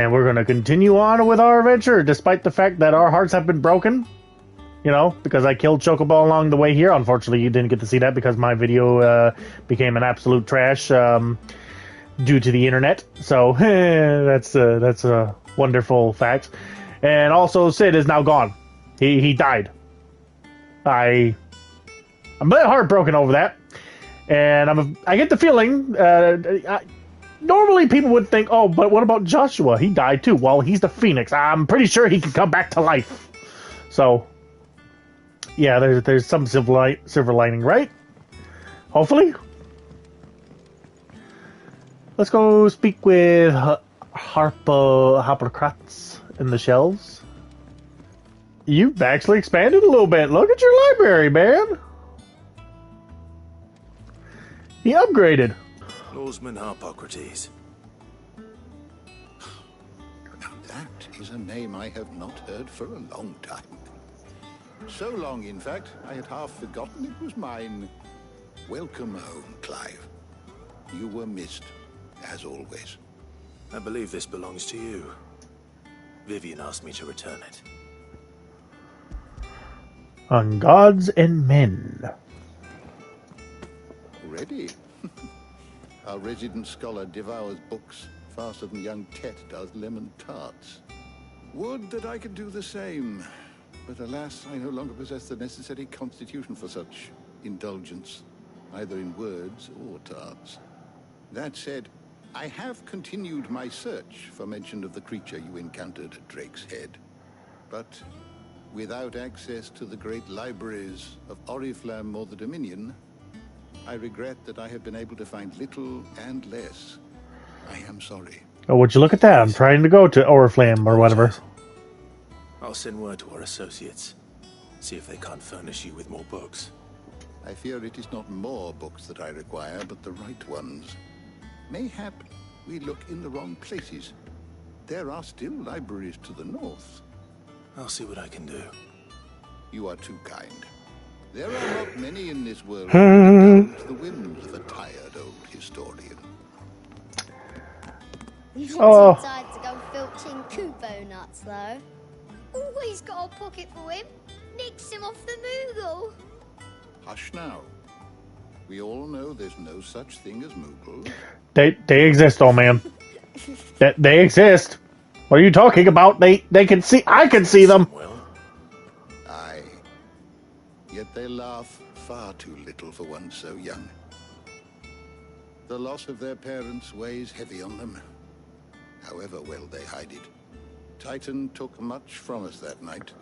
And we're going to continue on with our adventure, despite the fact that our hearts have been broken. You know, because I killed Chocobo along the way here. Unfortunately, you didn't get to see that because my video became an absolute trash due to the internet. So, that's a wonderful fact. And also, Sid is now gone. He died. I'm a bit heartbroken over that. And I get the feeling... normally people would think, oh, but what about Joshua? He died too. Well, he's the Phoenix. I'm pretty sure he can come back to life. So... yeah, there's some silver lining, right? Hopefully. Let's go speak with Harpocrats in the shelves. You've actually expanded a little bit. Look at your library, man. He upgraded. Lawsman Harpocrates. Now that is a name I have not heard for a long time. So long, in fact, I had half forgotten it was mine. Welcome home, Clive. You were missed, as always. I believe this belongs to you. Vivian asked me to return it. On Gods and Men. Ready? Our resident scholar devours books faster than young Tet does lemon tarts. Would that I could do the same. But alas, I no longer possess the necessary constitution for such indulgence, either in words or tarts. That said, I have continued my search for mention of the creature you encountered at Drake's Head. But without access to the great libraries of Oriflamme or the Dominion, I regret that I have been able to find little and less. I am sorry. Oh, would you look at that? I'm trying to go to Oriflamme or whatever. I'll send word to our associates. See if they can't furnish you with more books. I fear it is not more books that I require, but the right ones. Mayhap we look in the wrong places. There are still libraries to the north. I'll see what I can do. You are too kind. There are not many in this world who indulge the whims of a tired old historian. He's not too tired to go filching Kupo nuts, though. Always got a pocket for him. Nicks him off the Moogle. Hush now. We all know there's no such thing as Moogles. They exist, old man. They exist. What are you talking about? They can see. I can see them. Well, Aye. Yet they laugh far too little for one so young. The loss of their parents weighs heavy on them, however well they hide it. Titan took much from us that night.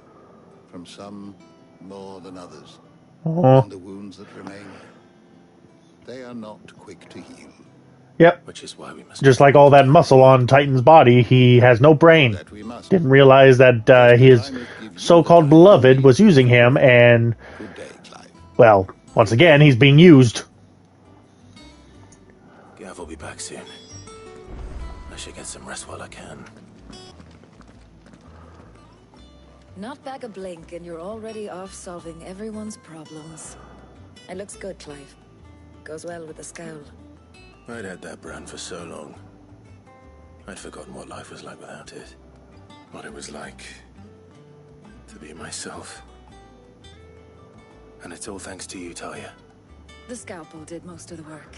From some more than others. And the wounds that remain, they are not quick to heal. Yep. which is why we must. Just like all that muscle on Titan's body, he has no brain. That we must. Didn't realize that his so-called beloved was using him, and, Good day, Clive. well, once again, he's being used. Gav will be back soon. I should get some rest while I can. Not back a blink, and you're already off solving everyone's problems. It looks good, Clive. Goes well with the scowl. I'd had that brand for so long. I'd forgotten what life was like without it. What it was like to be myself. And it's all thanks to you, Talia. The scalpel did most of the work.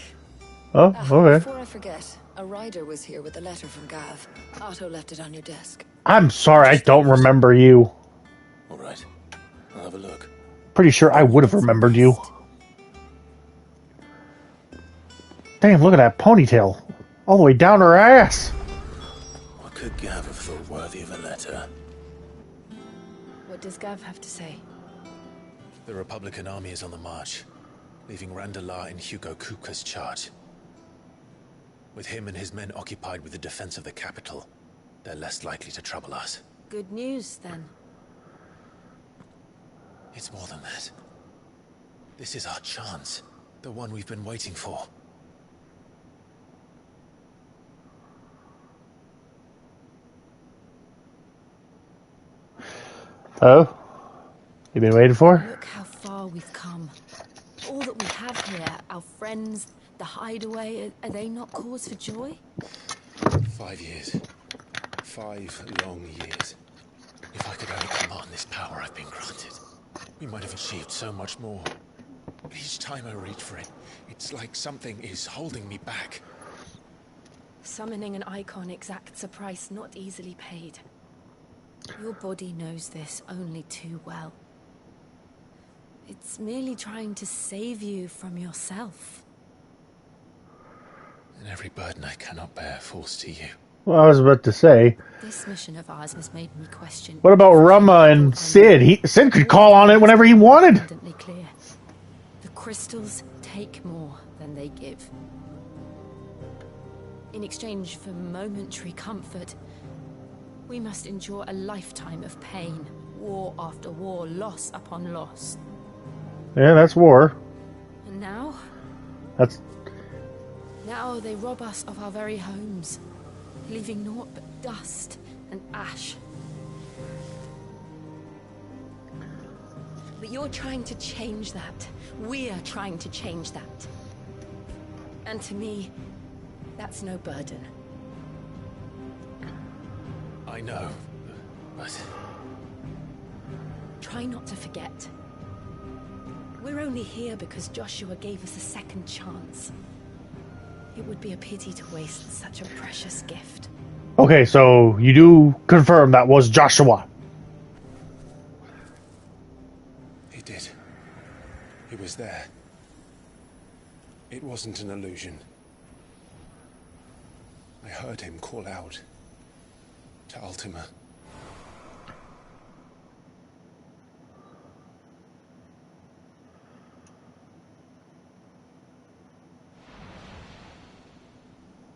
Oh, okay. Before I forget, a rider was here with a letter from Gav. Otto left it on your desk. I'm sorry, I don't remember you. All right, I'll have a look. Pretty sure I would have remembered you. Damn, look at that ponytail. All the way down her ass. What could Gav have thought worthy of a letter? What does Gav have to say? The Republican army is on the march, leaving Randalar in Hugo Kupka's charge. With him and his men occupied with the defense of the capital, they're less likely to trouble us. Good news, then. It's more than that. This is our chance. The one we've been waiting for. Oh? You been waiting for? Look how far we've come. All that we have here, our friends, the hideaway, are they not cause for joy? 5 years. 5 long years. If I could only command this power I've been granted, we might have achieved so much more. But each time I reach for it, it's like something is holding me back. Summoning an icon exacts a price not easily paid. Your body knows this only too well. It's merely trying to save you from yourself. And every burden I cannot bear falls to you. Well, I was about to say, This mission of ours has made me question. what about Rama and Sid? Sid could call on it whenever he wanted. Abundantly clear. The crystals take more than they give. In exchange for momentary comfort, we must endure a lifetime of pain, war after war, loss upon loss. Yeah, that's war. And now? Now they rob us of our very homes, leaving naught but dust and ash. But you're trying to change that. We're trying to change that. And to me, that's no burden. I know, but... Try not to forget. We're only here because Joshua gave us a second chance. It would be a pity to waste such a precious gift. Okay, so you do confirm that was Joshua. He did. He was there. It wasn't an illusion. I heard him call out to Ultima.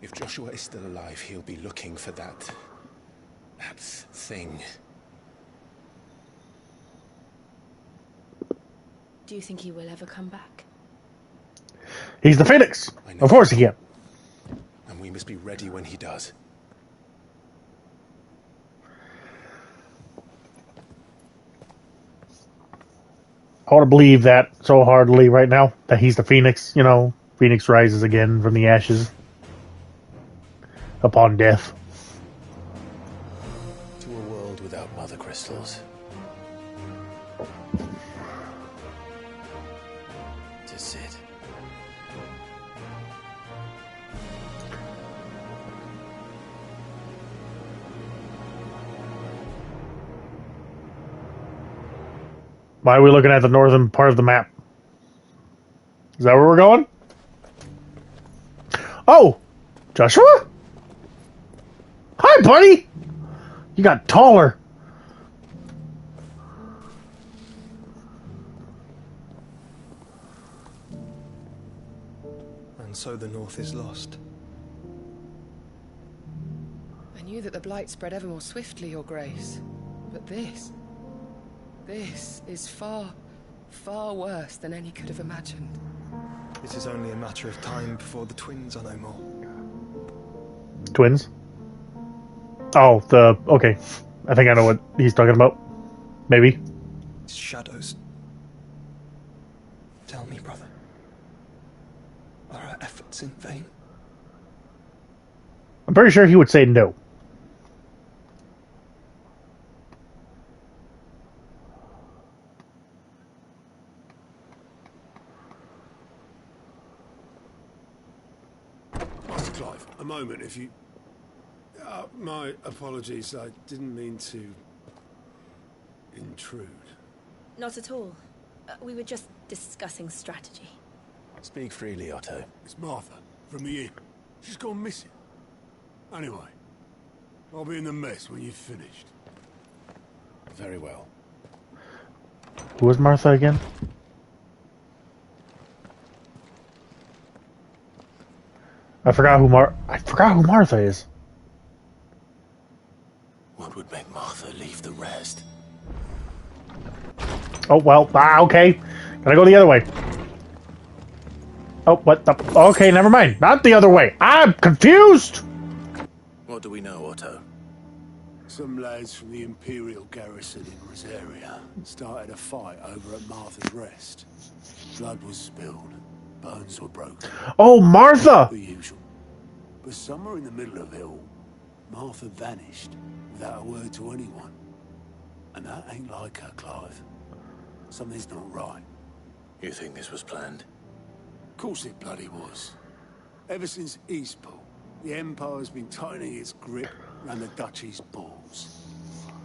If Joshua is still alive, he'll be looking for that thing. Do you think he will ever come back? He's the Phoenix. Of course he can. And we must be ready when he does. I want to believe that so heartily right now, that he's the Phoenix. You know, Phoenix rises again from the ashes upon death. To a world without mother crystals. To Sid. Why are we looking at the northern part of the map? Is that where we're going? Oh! Joshua? Hi, buddy! You got taller. And so the North is lost. I knew that the Blight spread ever more swiftly, Your Grace. But this is far, far worse than any could have imagined. It is only a matter of time before the twins are no more. Twins? Oh, okay. I think I know what he's talking about. Maybe. Shadows. Tell me, brother. Are our efforts in vain? I'm pretty sure he would say no. Master Clive, a moment, if you... my apologies, I didn't mean to... intrude. Not at all. We were just discussing strategy. Speak freely, Otto. It's Martha, from the inn. She's gone missing. Anyway, I'll be in the mess when you've finished. Very well. Who was Martha again? I forgot who Martha is. What would make Martha leave the rest? Oh, well, okay. Gotta go the other way. Oh, what the... Okay, never mind. Not the other way. I'm confused! What do we know, Otto? Some lads from the Imperial garrison in Rosaria started a fight over at Martha's Rest. Blood was spilled. Bones were broken. Oh, Martha! The usual. But somewhere in the middle of it all, Martha vanished without a word to anyone. And that ain't like her, Clive. Something's not right. You think this was planned? Of course it bloody was. Ever since Eastpool, the Empire's been tightening its grip around the Duchy's balls.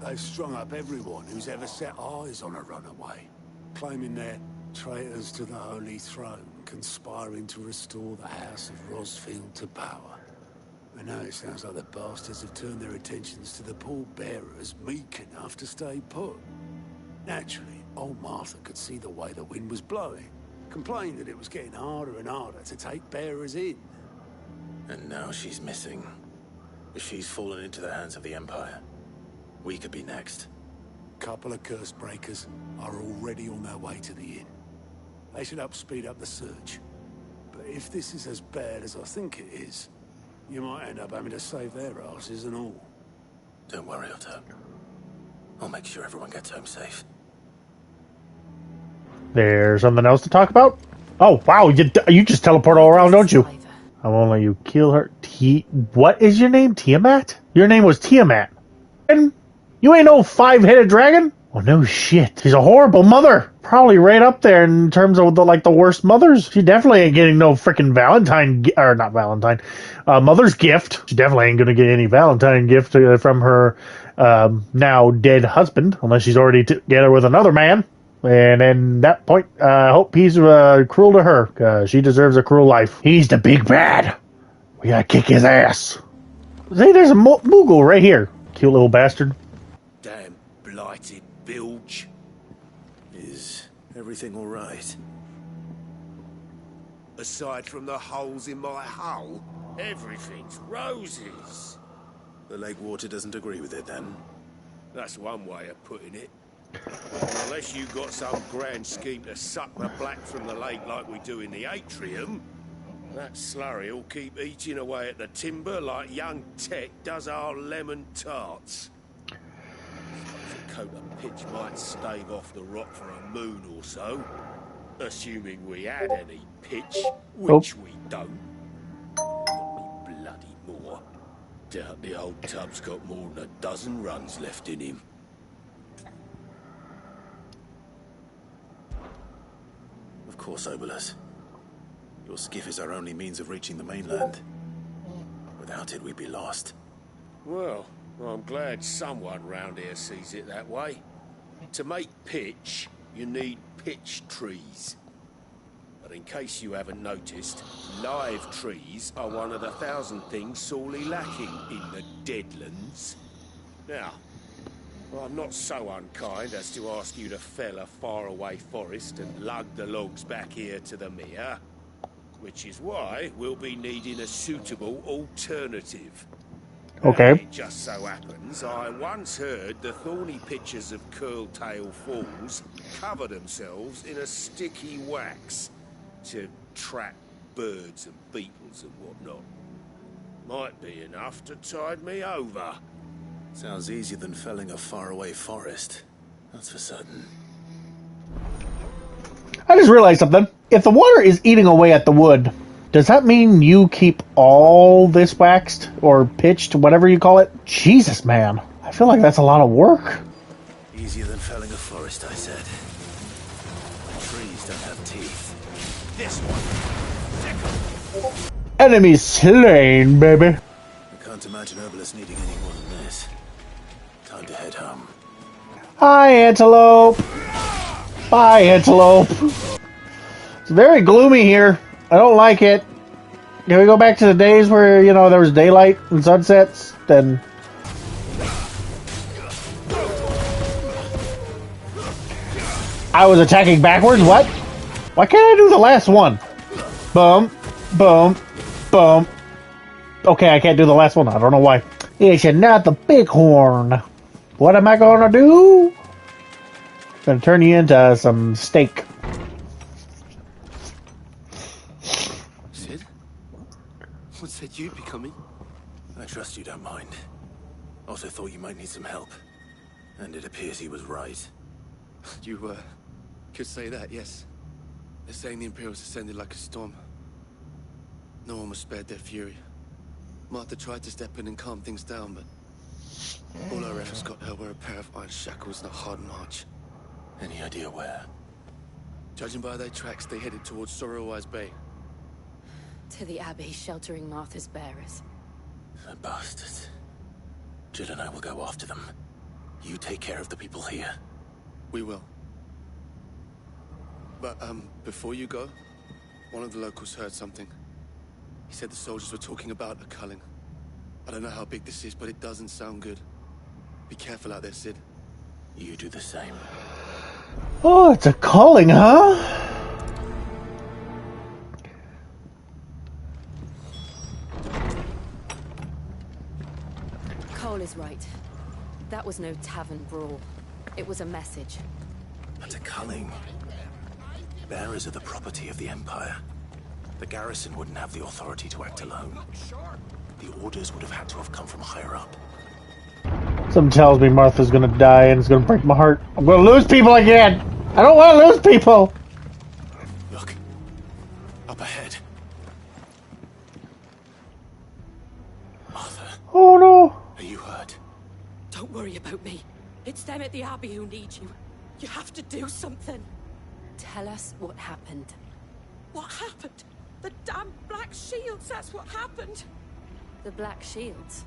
They've strung up everyone who's ever set eyes on a runaway, claiming they're traitors to the Holy Throne, conspiring to restore the House of Rosfield to power. And now it sounds like the bastards have turned their attentions to the pallbearers meek enough to stay put. Naturally, old Martha could see the way the wind was blowing, complained that it was getting harder and harder to take bearers in. And now she's missing. If she's fallen into the hands of the Empire, we could be next. A couple of curse breakers are already on their way to the inn. They should help speed up the search. But if this is as bad as I think it is, you might end up having to save their asses and all. Don't worry, Otto. I'll make sure everyone gets home safe. There's something else to talk about? Oh, wow, you just teleport all around, don't you? I won't let you kill her. What is your name? Tiamat? Your name was Tiamat. And you ain't no 5-headed dragon? Oh, no shit. She's a horrible mother. Probably right up there in terms of the worst mothers. She definitely ain't getting no freaking mother's gift. She definitely ain't gonna get any Valentine gift from her now dead husband, unless she's already together with another man. And at that point, I hope he's cruel to her, because she deserves a cruel life. He's the big bad. We gotta kick his ass. See, there's a Moogle right here. Cute little bastard. Damn blighted bilge. Is everything all right? Aside from the holes in my hull, everything's roses. The lake water doesn't agree with it, then? That's one way of putting it. Unless you got some grand scheme to suck the black from the lake like we do in the atrium, that slurry will keep eating away at the timber like young Tet does our lemon tarts. A coat of pitch might stave off the rot for a moon or so, assuming we had any pitch, which we don't. Not me bloody more. Doubt the old tub's got more than a dozen runs left in him. Of course, Obolus. Your skiff is our only means of reaching the mainland. Without it, we'd be lost. Well, I'm glad someone round here sees it that way. To make pitch, you need pitch trees. But in case you haven't noticed, live trees are one of the 1,000 things sorely lacking in the Deadlands. Now, I'm not so unkind as to ask you to fell a faraway forest and lug the logs back here to the mere, which is why we'll be needing a suitable alternative. Okay. It just so happens I once heard the thorny pitchers of Curltail Falls cover themselves in a sticky wax to trap birds and beetles and whatnot. Might be enough to tide me over. Sounds easier than felling a faraway forest. That's for certain. I just realized something. If the water is eating away at the wood, does that mean you keep all this waxed or pitched, whatever you call it? Jesus, man. I feel like that's a lot of work. Easier than felling a forest, I said. Trees don't have teeth. This one. Enemy slain, baby. I can't imagine Obolus needing any more than this. Time to head home. Hi, Antelope. Bye, Antelope. It's very gloomy here. I don't like it. Can we go back to the days where, there was daylight and sunsets? Then... I was attacking backwards? What? Why can't I do the last one? Boom. Boom. Boom. Okay, I can't do the last one. I don't know why. It's not the bighorn. What am I gonna do? Gonna turn you into some steak. Sid? What said you'd be coming? I trust you don't mind. Also thought you might need some help. And it appears he was right. You, could say that, yes. They're saying the Imperials ascended like a storm. No one was spared their fury. Martha tried to step in and calm things down, but all our efforts got her were a pair of iron shackles and a hard march. Any idea where? Judging by their tracks, they headed towards Sorrowwise Bay. To the Abbey, sheltering Martha's bearers. The bastards. Jill and I will go after them. You take care of the people here. We will. But, before you go, one of the locals heard something. He said the soldiers were talking about a culling. I don't know how big this is, but it doesn't sound good. Be careful out there, Sid. You do the same. Oh, it's a calling, huh? Cole is right. That was no tavern brawl. It was a message. But a culling. Bearers are the property of the Empire. The garrison wouldn't have the authority to act alone. The orders would have had to have come from higher up. Something tells me Martha's gonna die and it's gonna break my heart. I'm gonna lose people again! I don't want to lose people! Look. Up ahead. Martha. Oh no! Are you hurt? Don't worry about me. It's them at the Abbey who need you. You have to do something. Tell us what happened. What happened? The damn Black Shields, that's what happened. The Black Shields?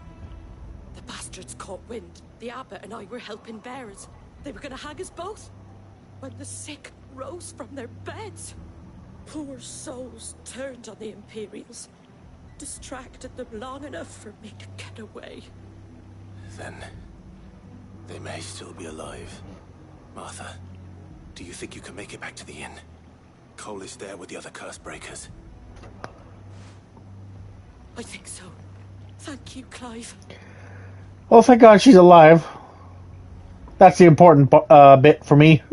The bastards caught wind. The abbot and I were helping bearers. They were gonna hang us both. When the sick rose from their beds, poor souls turned on the Imperials. Distracted them long enough for me to get away. Then they may still be alive. Martha, do you think you can make it back to the inn? Cole is there with the other curse breakers. I think so. Thank you, Clive. Oh, thank God she's alive. That's the important bit for me.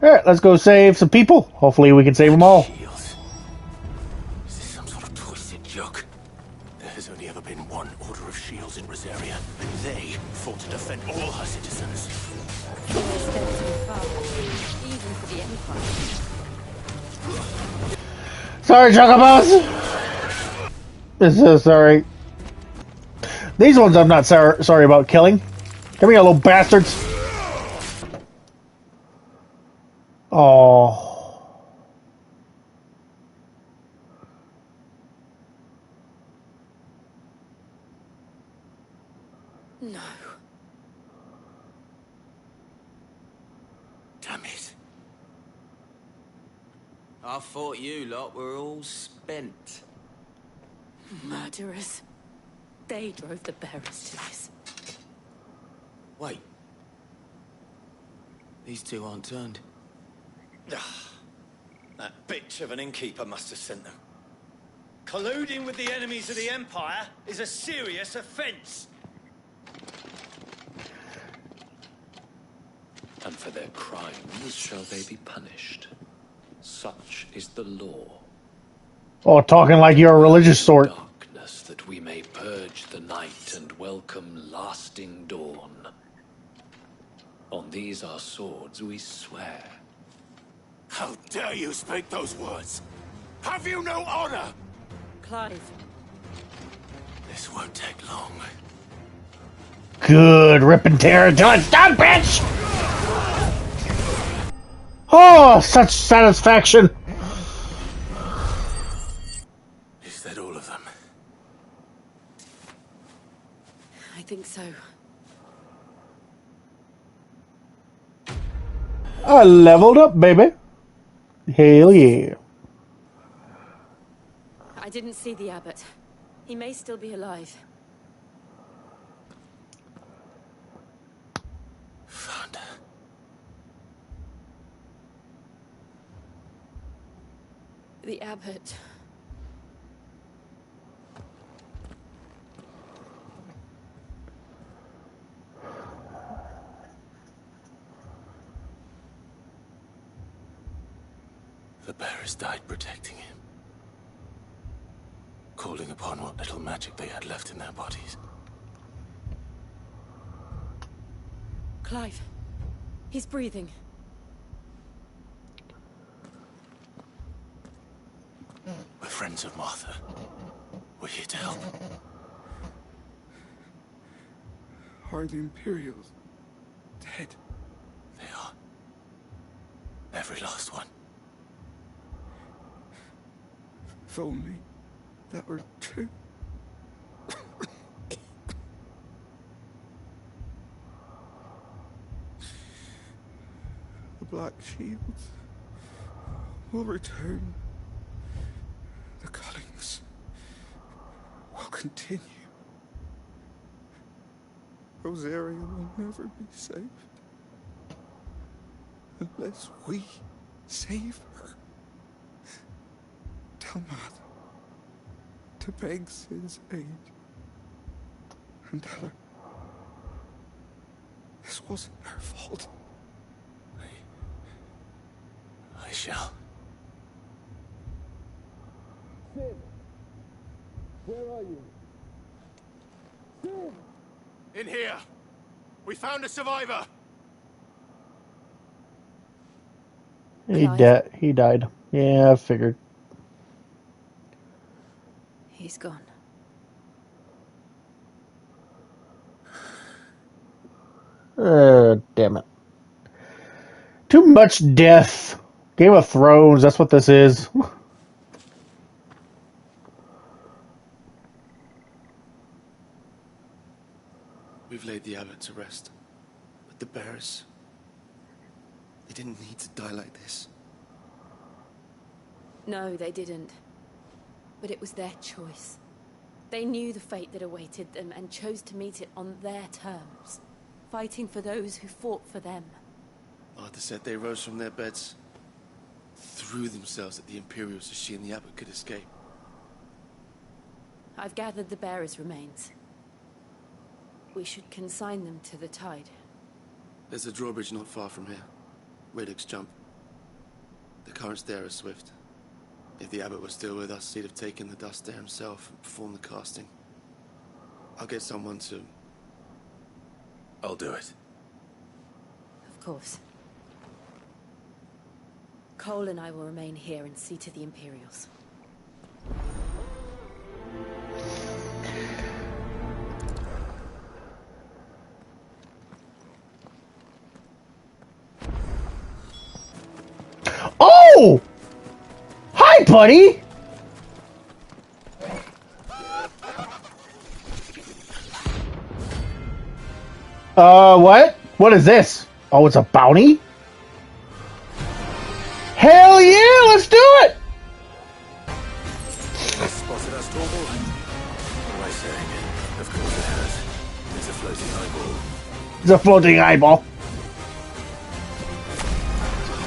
Alright, let's go save some people. Hopefully we can save them all. Shields. Is this some sort of twisted joke? There has only ever been one Order of Shields in Rosaria, and they fought to defend all her citizens. They stepped too far, even for the Empire. Sorry, Chocobos! This is sorry. These ones I'm not sorry about killing. Come here, little bastards. Oh. No. Damn it. I thought you lot were all spent. Murderers. They drove the bearers to this. Wait. These two aren't turned. That bitch of an innkeeper must have sent them. Colluding with the enemies of the Empire is a serious offense. And for their crimes shall they be punished. Such is the law. Oh, talking like you're a religious sort. Darkness, that we may purge the night and welcome lasting dawn. On these our swords we swear. How dare you speak those words? Have you no honor? Clive. This won't take long. Good, rip and tear until it's done, bitch! Oh, such satisfaction! Is that all of them? I think so. I leveled up, baby. Hell yeah. I didn't see the abbot. He may still be alive. Found her. The abbot. The bearers died protecting him. Calling upon what little magic they had left in their bodies. Clive. He's breathing. We're friends of Martha. We're here to help. Are the Imperials dead? They are. Every last one. If only that were true. The Black Shields will return. The cullings will continue. Rosaria will never be saved unless we save her. Tell Mother to beg Sid's aid and tell her this wasn't her fault. I shall. Sid! Where are you? Sid! In here! We found a survivor! He died. Yeah, I figured. He's gone. Damn it. Too much death. Game of Thrones, that's what this is. We've laid the abbot to rest. But the bearers... they didn't need to die like this. No, they didn't. But it was their choice. They knew the fate that awaited them and chose to meet it on their terms, fighting for those who fought for them. Arthur said they rose from their beds, threw themselves at the Imperials so she and the abbot could escape. I've gathered the bearers' remains. We should consign them to the tide. There's a drawbridge not far from here. Radix jump. The currents there are swift. If the abbot was still with us, he'd have taken the dust there himself and performed the casting. I'll get someone to... I'll do it. Of course. Cole and I will remain here and see to the Imperials. Oh! Hi, buddy! What? What is this? Oh, it's a bounty? Hell yeah, let's do it! Spotted us, Torval? What am I saying? Of course it has. It's a floating eyeball. It's a floating eyeball.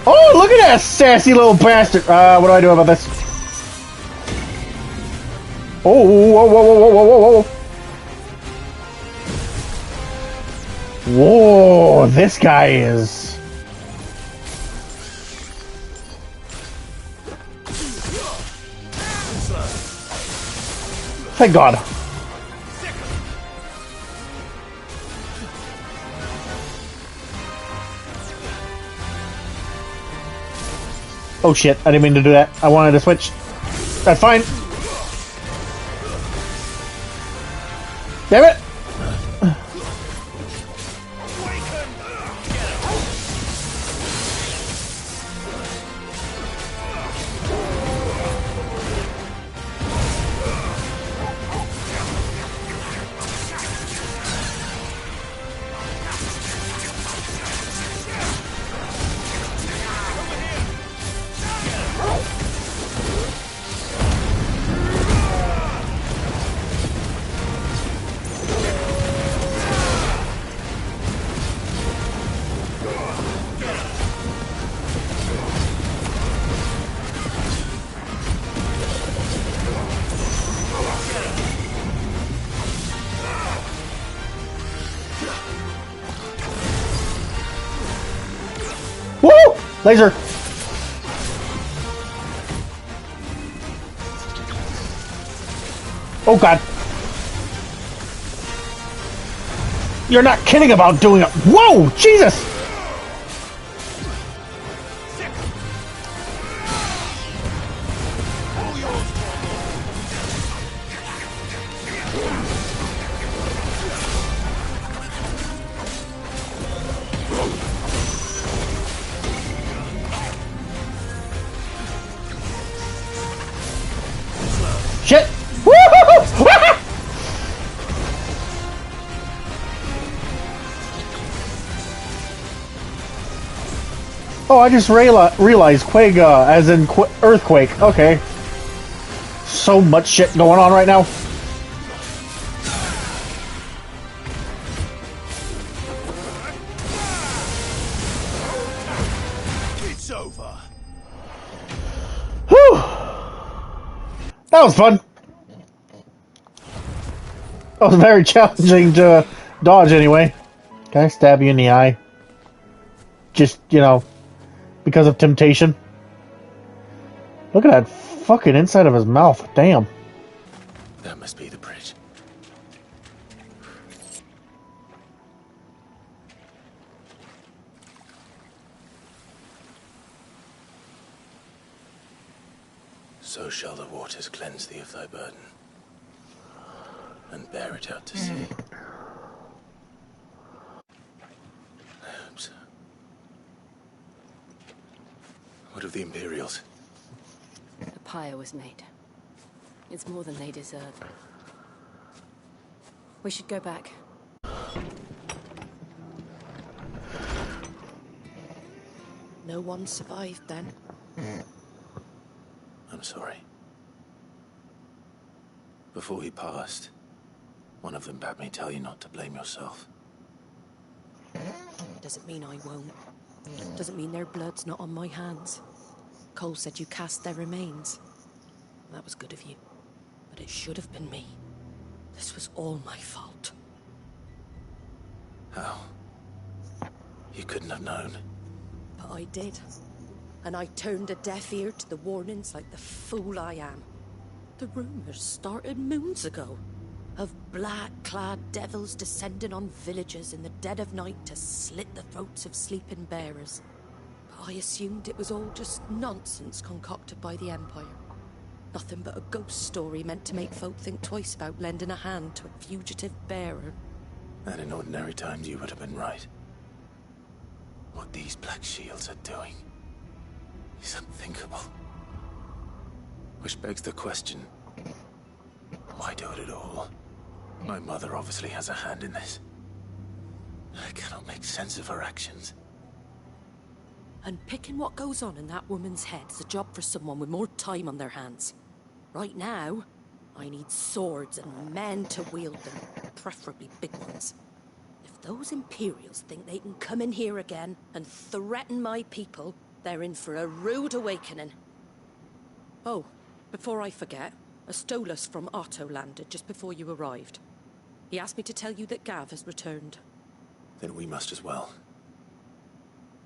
Oh, look at that sassy little bastard. What do I do about this? Oh, whoa, whoa, whoa, whoa, whoa, whoa. Whoa, this guy is... Thank God. Oh shit, I didn't mean to do that. I wanted to switch. That's fine. Damn it! Woo! Laser! Oh god. You're not kidding about doing it. Whoa! Jesus! Oh, I just realized Quagga, as in earthquake. Okay. So much shit going on right now. It's over. Whew. That was fun. That was very challenging to dodge anyway. Can I stab you in the eye? Just, you know, because of temptation. Look at that fucking inside of his mouth. Damn. That must be the bridge. So shall the waters cleanse thee of thy burden, and bear it out to sea. I hope so. What of the Imperials? The pyre was made. It's more than they deserve. We should go back. No one survived then. I'm sorry. Before he passed, one of them bade me tell you not to blame yourself. Doesn't mean I won't. Doesn't mean their blood's not on my hands. Cole said you cast their remains. That was good of you. But it should have been me. This was all my fault. How? You couldn't have known. But I did. And I turned a deaf ear to the warnings like the fool I am. The rumors started moons ago. Of black-clad devils descending on villages in the dead of night to slit the throats of sleeping bearers. But I assumed it was all just nonsense concocted by the Empire. Nothing but a ghost story meant to make folk think twice about lending a hand to a fugitive bearer. And in ordinary times you would have been right. What these Black Shields are doing is unthinkable. Which begs the question, why do it at all? My mother obviously has a hand in this. I cannot make sense of her actions. And picking what goes on in that woman's head is a job for someone with more time on their hands. Right now, I need swords and men to wield them, preferably big ones. If those Imperials think they can come in here again and threaten my people, they're in for a rude awakening. Oh, before I forget, a Stolas from Otto landed just before you arrived. He asked me to tell you that Gav has returned. Then we must as well.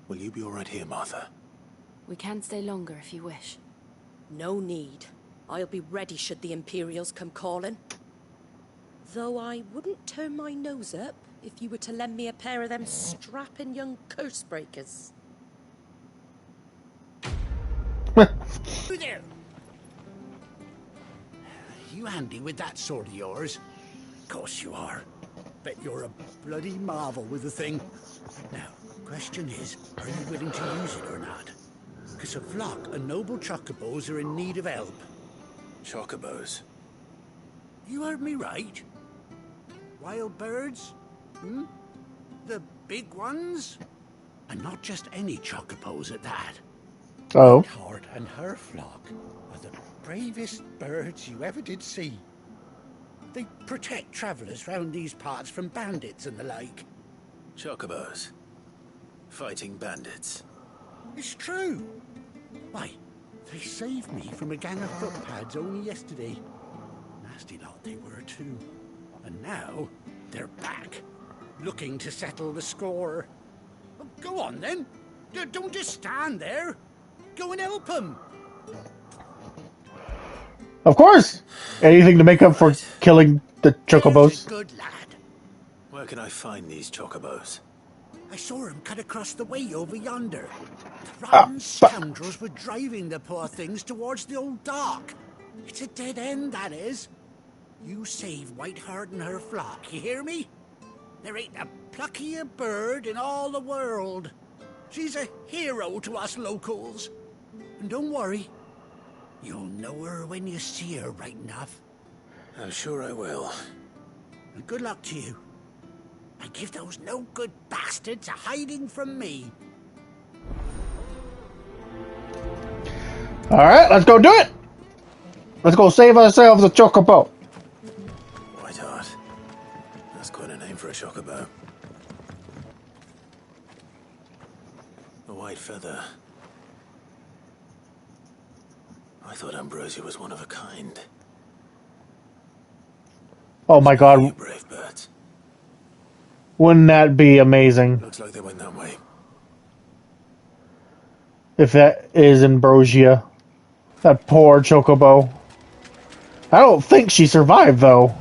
Will you be all right here, Martha? We can stay longer if you wish. No need. I'll be ready should the Imperials come calling. Though I wouldn't turn my nose up if you were to lend me a pair of them strapping young curse breakers. Who there? You handy with that sword of yours? Of course you are. Bet you're a bloody marvel with the thing. Now, question is, are you willing to use it or not? Because a flock of noble chocobos are in need of help. Chocobos? You heard me right. Wild birds? Hmm? The big ones? And not just any chocobos at that. Oh. Heart and her flock are the bravest birds you ever did see. They protect travellers round these parts from bandits and the like. Chocobos? Fighting bandits? It's true. Why, they saved me from a gang of footpads only yesterday. Nasty lot they were too. And now, they're back, looking to settle the score. Well, go on then. Don't just stand there. Go and help them. Of course! Anything to make up for killing the chocobos. Good lad. Where can I find these chocobos? I saw him cut across the way over yonder. The rotten scoundrels were driving the poor things towards the old dock. It's a dead end, that is. You save Whiteheart and her flock, you hear me? There ain't a pluckier bird in all the world. She's a hero to us locals. And don't worry, you'll know her when you see her right enough. I'm sure I will. And good luck to you. I give those no-good bastards a hiding from me. Alright, let's go do it! Let's go save ourselves a chocobo. Whiteheart. That's quite a name for a chocobo. A white feather. I thought Ambrosia was one of a kind. Oh my god. You brave birds. Wouldn't that be amazing? Looks like they went that way. If that is Ambrosia. That poor chocobo. I don't think she survived, though.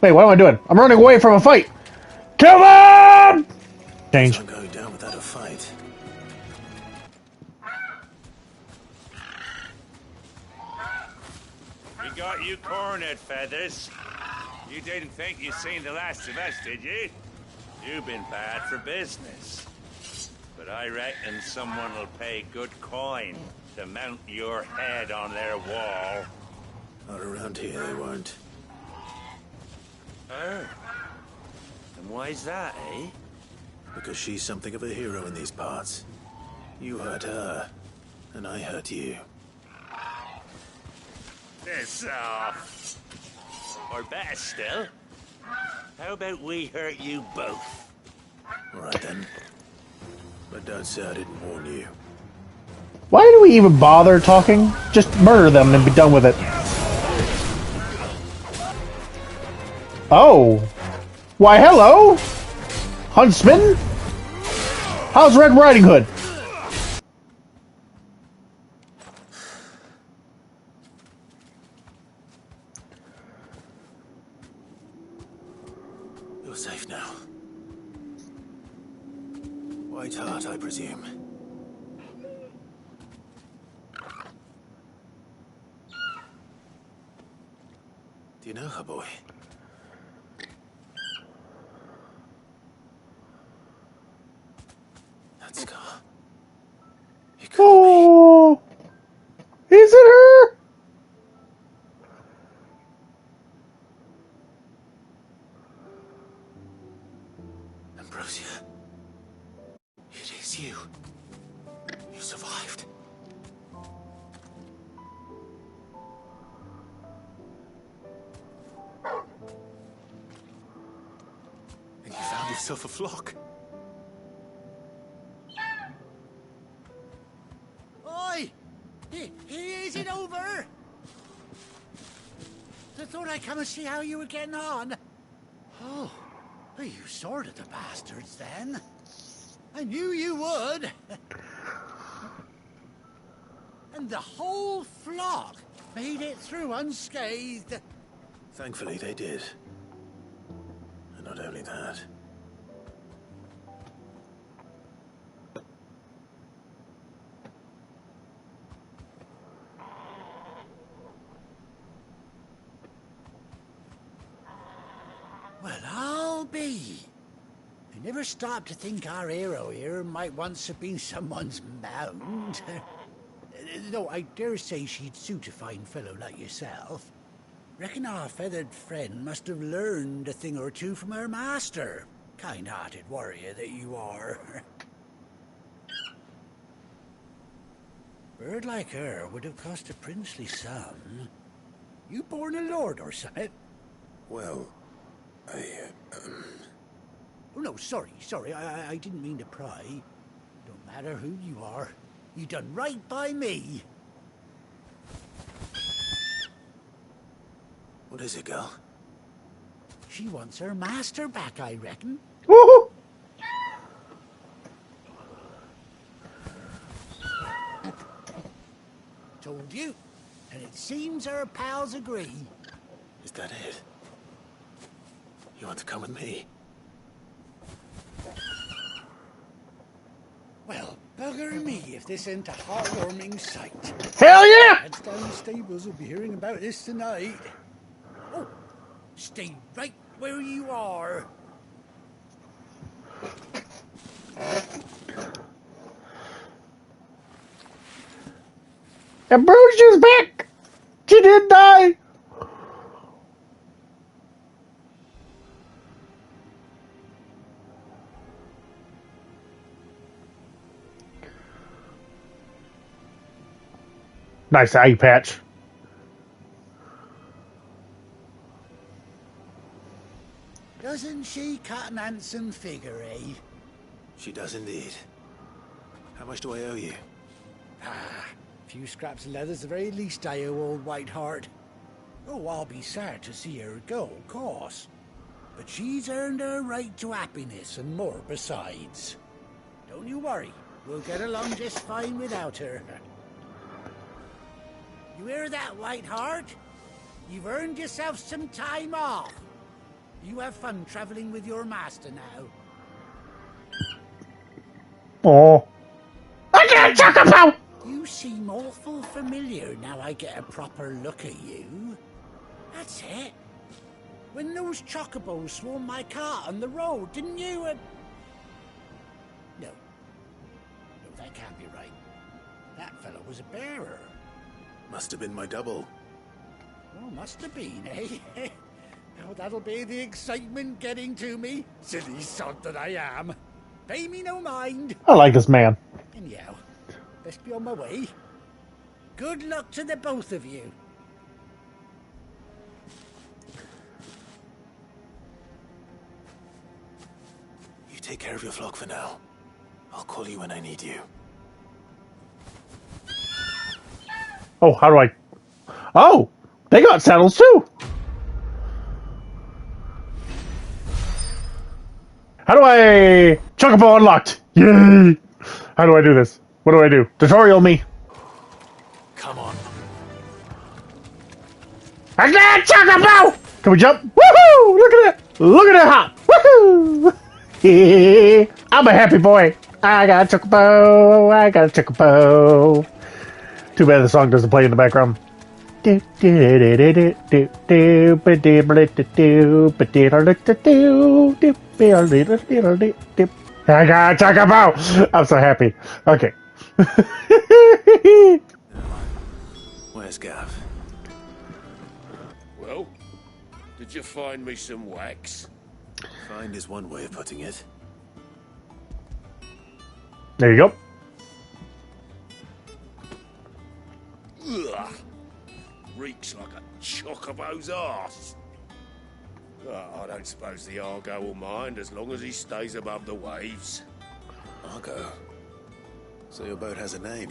Wait, what am I doing? I'm running away from a fight! Come on! Change. I'm going down without a fight. We got you cornered, Feathers. You didn't think you'd seen the last of us, did you? You've been bad for business. But I reckon someone will pay good coin to mount your head on their wall. Not around here, they won't. Oh. And why's that, eh? Because she's something of a hero in these parts. You hurt her, and I hurt you. Piss off. Or better still, how about we hurt you both? All right then. But don't say I didn't warn you. Why do we even bother talking? Just murder them and be done with it. Oh. Why, hello? Huntsman? How's Red Riding Hood? You're safe now. Whiteheart, I presume. Do you know her, boy? That scar. Oh, is it her? Ambrosia. It is you. You survived. And you found yourself a flock. Oi! Is it over? I thought I'd come and see how you were getting on. Oh, well, you sorted the bastards then. I knew you would. And the whole flock made it through unscathed. Thankfully, they did. And not only that. Well, I'll be. I never stopped to think our hero here might once have been someone's mount. Though I dare say she'd suit a fine fellow like yourself. Reckon our feathered friend must have learned a thing or two from her master. Kind-hearted warrior that you are. Bird like her would have cost a princely sum. You born a lord or something? Well, Oh, no, sorry. I didn't mean to pry. Don't matter who you are. You done right by me. What is it, girl? She wants her master back, I reckon. Woohoo! Told you. And it seems her pals agree. Is that it? You want to come with me? Well, bugger me if this ain't a heartwarming sight. Hell yeah! Lads down the stables will be hearing about this tonight. Oh, stay right where you are. Ambrosia's back! She didn't die! Nice eye patch. Doesn't she cut an handsome figure, eh? She does indeed. How much do I owe you? A few scraps of leather's the very least I owe old Whiteheart. Oh, I'll be sad to see her go, of course. But she's earned her right to happiness and more besides. Don't you worry, we'll get along just fine without her. You hear that, Whiteheart? You've earned yourself some time off. You have fun traveling with your master now. Oh. I got Chocobo! You seem awful familiar now I get a proper look at you. That's it. When those chocobos swarmed my car on the road, didn't you? No. No, that can't be right. That fellow was a bearer. Must have been my double. Oh, must have been, eh? Oh, that'll be the excitement getting to me. Silly sod that I am. Pay me no mind. I like this man. Anyhow, best be on my way. Good luck to the both of you. You take care of your flock for now. I'll call you when I need you. Oh, how do I... Oh! They got saddles too! How do I... Chocobo unlocked! Yay! How do I do this? What do I do? Tutorial me! Come on. I got Chocobo! Can we jump? Woohoo! Look at it! Look at it hop! Woohoo! I'm a happy boy! I got a Chocobo! I got a Chocobo! Too bad the song doesn't play in the background. I got Chocobo! I'm so happy. Okay. Where's Gav? Well, did you find me some wax? Find is one way of putting it. There you go. Ugh. Reeks like a chocobo's arse. I don't suppose the Argo will mind as long as he stays above the waves. Argo? So your boat has a name?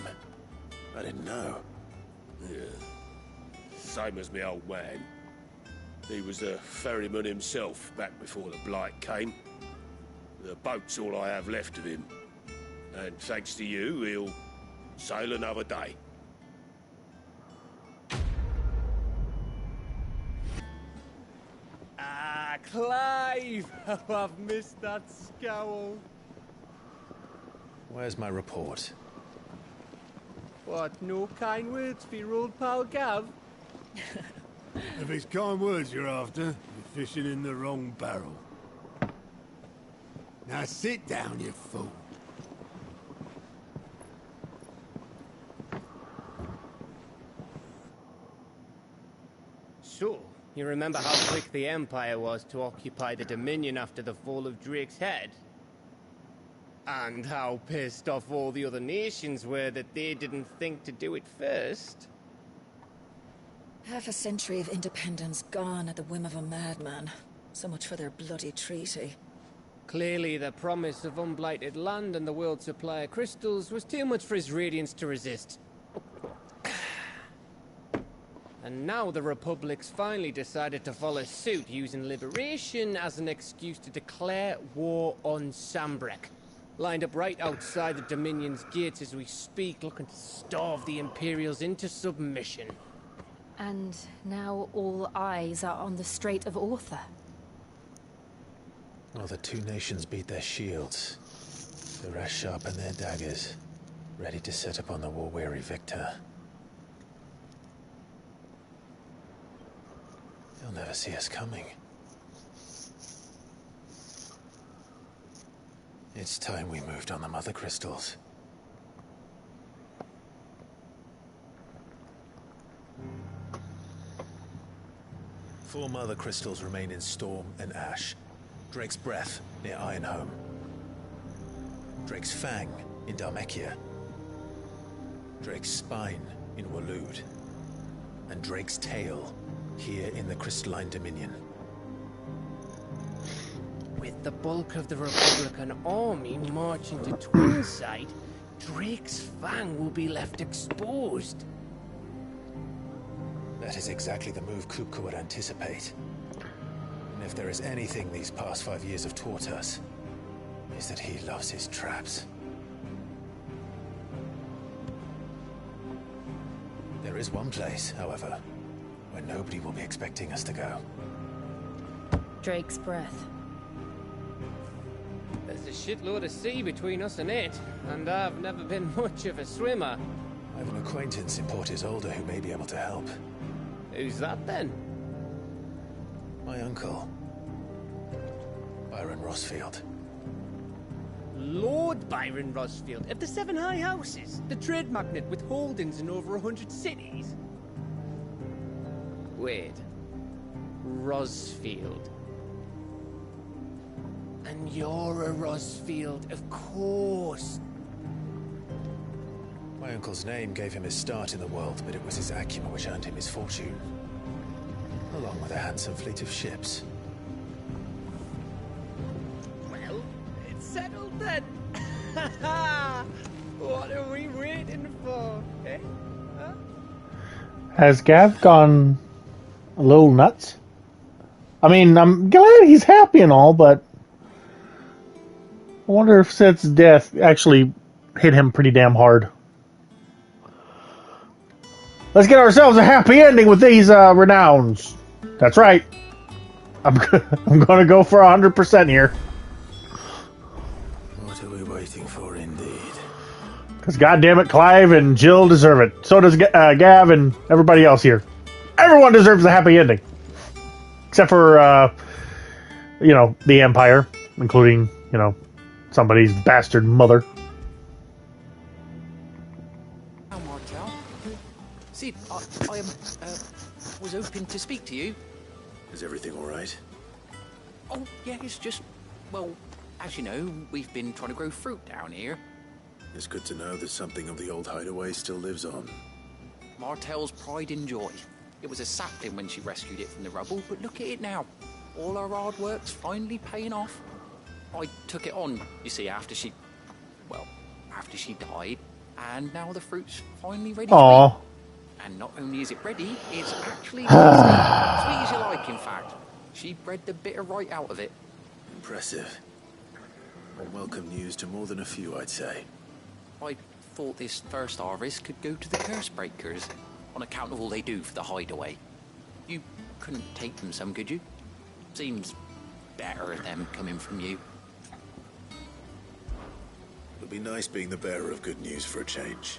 I didn't know. Yeah. Same as my old man. He was a ferryman himself back before the Blight came. The boat's all I have left of him. And thanks to you, he'll sail another day. Clive! Oh, I've missed that scowl. Where's my report? What, no kind words for your old pal Gav? If it's kind words you're after, you're fishing in the wrong barrel. Now sit down, you fool. So, you remember how quick the Empire was to occupy the Dominion after the fall of Drake's head? And how pissed off all the other nations were that they didn't think to do it first? Half a century of independence gone at the whim of a madman. So much for their bloody treaty. Clearly, the promise of unblighted land and the world's supply of crystals was too much for his radiance to resist. And now the Republic's finally decided to follow suit, using liberation as an excuse to declare war on Sambrek. Lined up right outside the Dominion's gates as we speak, looking to starve the Imperials into submission. And now all eyes are on the Strait of Author. While the two nations beat their shields, the rest sharpen their daggers, ready to set upon the war-weary victor. They'll never see us coming. It's time we moved on the Mother Crystals. Four Mother Crystals remain in Storm and Ash. Drake's Breath near Ironhome. Drake's Fang in Dhalmekia. Drake's Spine in Waloed, and Drake's tail here in the Crystalline Dominion. With the bulk of the Republican army marching to Twinside, Drake's fang will be left exposed. That is exactly the move Kupka would anticipate. And if there is anything these past 5 years have taught us, is that he loves his traps. There is one place, however, where nobody will be expecting us to go. Drake's breath. There's a shitload of sea between us and it, and I've never been much of a swimmer. I have an acquaintance in Port Isolde who may be able to help. Who's that then? My uncle, Byron Rossfield. Lord Byron Rossfield of the Seven High Houses, the trade magnate with holdings in over 100 cities. Wait, Rossfield. And you're a Rossfield, of course. My uncle's name gave him his start in the world, but it was his acumen which earned him his fortune, along with a handsome fleet of ships. Well, it's settled then. What are we waiting for, eh? Huh? Has Gav gone a little nuts? I mean, I'm glad he's happy and all, but I wonder if Sid's death actually hit him pretty damn hard. Let's get ourselves a happy ending with these renowns. That's right. I'm going to go for 100% here. What are we waiting for, indeed? Because goddammit, Clive and Jill deserve it. So does Gav and everybody else here. Everyone deserves a happy ending. Except for, you know, the Empire. Including, you know, somebody's bastard mother. Oh, Martel. Sid, I was hoping to speak to you. Is everything all right? Oh, yeah, it's just, well, as you know, we've been trying to grow fruit down here. It's good to know that something of the old hideaway still lives on. Martel's pride and joy. It was a sapling when she rescued it from the rubble, but look at it now. All our hard work's finally paying off. I took it on, you see, after she died, and now the fruit's finally ready to eat. And not only is it ready, it's actually sweet as you like, in fact. She bred the bitter right out of it. Impressive. Well, welcome news to more than a few, I'd say. I thought this first harvest could go to the curse breakers, on account of all they do for the hideaway. You couldn't take them some, could you? Seems better them coming from you. It'll be nice being the bearer of good news for a change.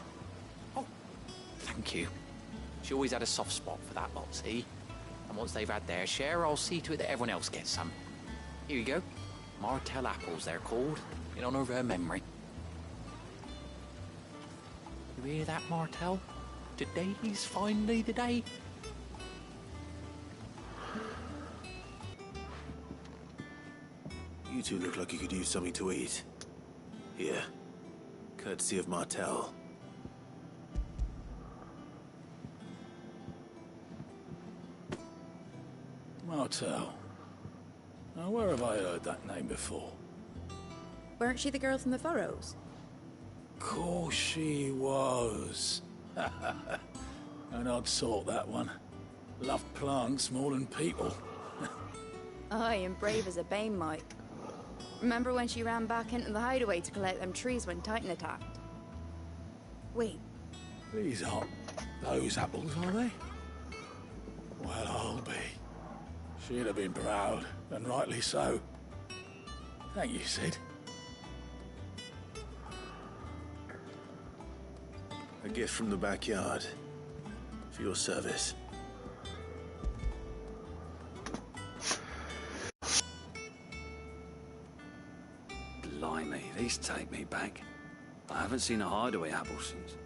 Oh, thank you. She always had a soft spot for that lot, see? And once they've had their share, I'll see to it that everyone else gets some. Here you go. Martel apples, they're called, in honor of her memory. You hear that, Martel? Today's finally the day. You two look like you could use something to eat. Here. Courtesy of Martel. Martel. Now, where have I heard that name before? Weren't she the girl from the Furrows? Course she was. An odd sort, that one. Loved plants more than people. Aye, and brave as a bane, Mike. Remember when she ran back into the hideaway to collect them trees when Titan attacked? Wait. These aren't those apples, are they? Well, I'll be. She'd have been proud, and rightly so. Thank you, Sid. A gift from the backyard. For your service. Blimey, these take me back. I haven't seen a hideaway apple since.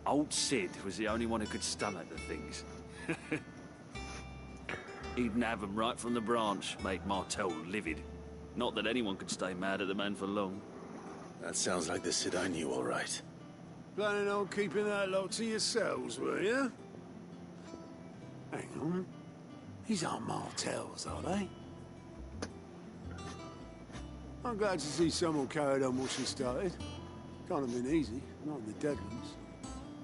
Old Sid was the only one who could stomach the things. He'd have them right from the branch, made Martel livid. Not that anyone could stay mad at the man for long. That sounds like the Sid I knew, all right. Planning on keeping that lot to yourselves, were you? Hang on. These aren't Martells, are they? I'm glad to see someone carried on what she started. Can't have been easy, not in the Deadlands.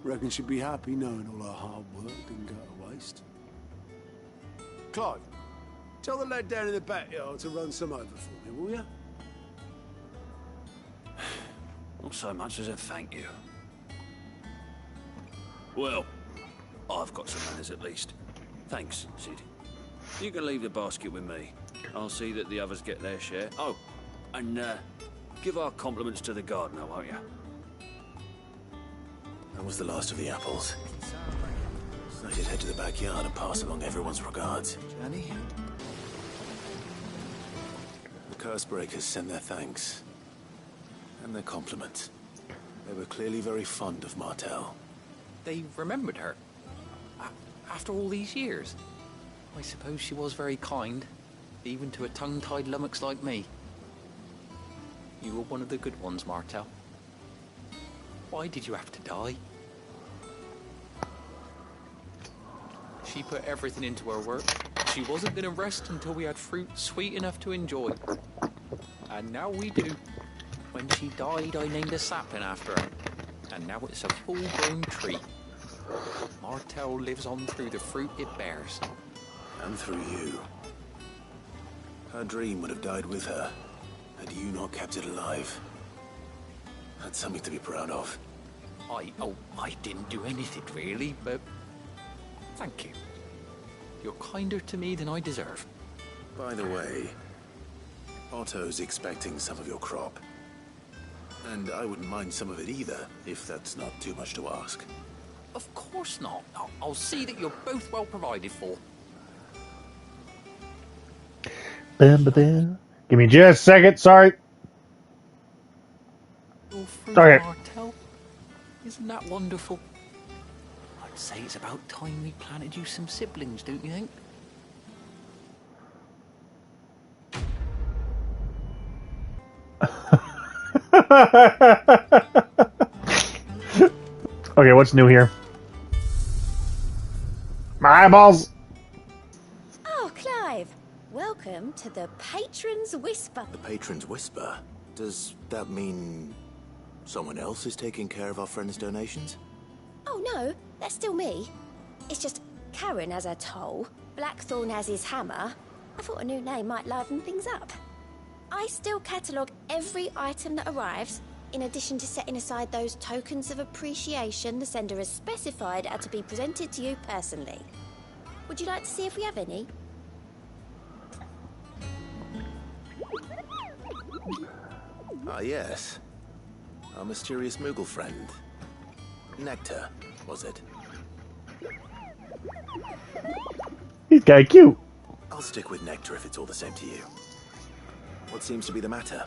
Reckon she'd be happy knowing all her hard work didn't go to waste. Clive, tell the lad down in the backyard to run some over for me, will you? Not so much as a thank you. Well, I've got some manners at least. Thanks, Sid. You can leave the basket with me. I'll see that the others get their share. Oh, and give our compliments to the gardener, won't you? That was the last of the apples. I should head to the backyard and pass along everyone's regards. Johnny? The Cursebreakers send their thanks. And their compliments. They were clearly very fond of Martell. They remembered her. After all these years. I suppose she was very kind, even to a tongue-tied lummox like me. You were one of the good ones, Martell. Why did you have to die? She put everything into her work. She wasn't going to rest until we had fruit sweet enough to enjoy. And now we do. When she died, I named a sapling after her. And now it's a full-grown tree. Martell lives on through the fruit it bears. And through you. Her dream would have died with her, had you not kept it alive. That's something to be proud of. I didn't do anything really, but thank you. You're kinder to me than I deserve. By the way, Otto's expecting some of your crop. And I wouldn't mind some of it either, if that's not too much to ask. Of course not. I'll see that you're both well provided for. Give me just a second, sorry. Your fruit, Okay. Martell. Isn't that wonderful? I'd say it's about time we planted you some siblings, don't you think? Okay, what's new here? My eyeballs! Oh, Clive. Welcome to the Patron's Whisper. The Patron's Whisper? Does that mean someone else is taking care of our friend's donations? Oh, no. That's still me. It's just Karen has her toll, Blackthorn has his hammer. I thought a new name might liven things up. I still catalogue every item that arrives, in addition to setting aside those tokens of appreciation the sender has specified are to be presented to you personally. Would you like to see if we have any? Ah, yes. Our mysterious Moogle friend. Nectar, was it? He's kinda cute. I'll stick with Nectar if it's all the same to you. What seems to be the matter?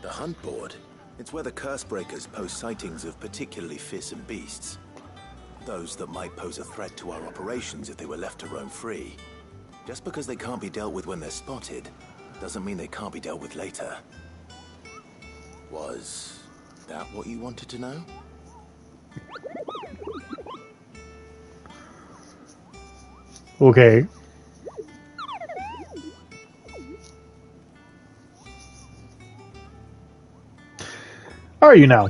The hunt board? It's where the Cursebreakers post sightings of particularly fearsome beasts. Those that might pose a threat to our operations if they were left to roam free. Just because they can't be dealt with when they're spotted, doesn't mean they can't be dealt with later. Was that what you wanted to know? Okay. How are you now?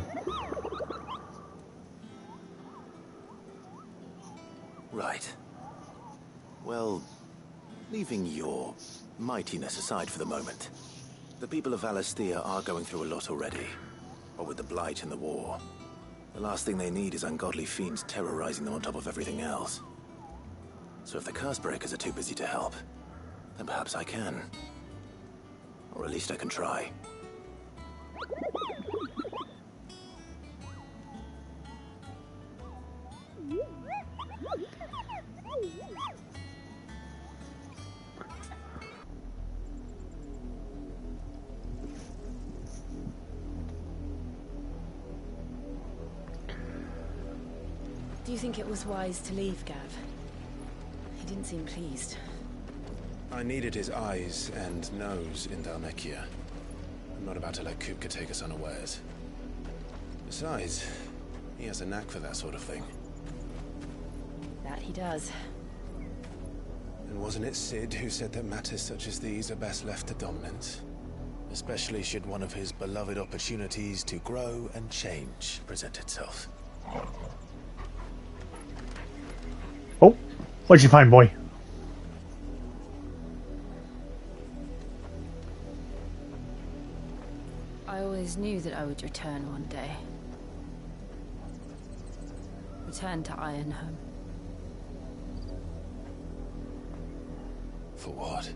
Right. Well, leaving your mightiness aside for the moment, the people of Alastia are going through a lot already. What with the Blight and the war. The last thing they need is ungodly fiends terrorizing them on top of everything else. So if the Cursebreakers are too busy to help, then perhaps I can. Or at least I can try. Do you think it was wise to leave, Gav? He didn't seem pleased. I needed his eyes and nose in Dhalmekia. I'm not about to let Kupka take us unawares. Besides, he has a knack for that sort of thing. That he does. And wasn't it Sid who said that matters such as these are best left to dominance? Especially should one of his beloved opportunities to grow and change present itself. Oh, what'd you find, boy? I always knew that I would return one day. Return to Ironhome. For what?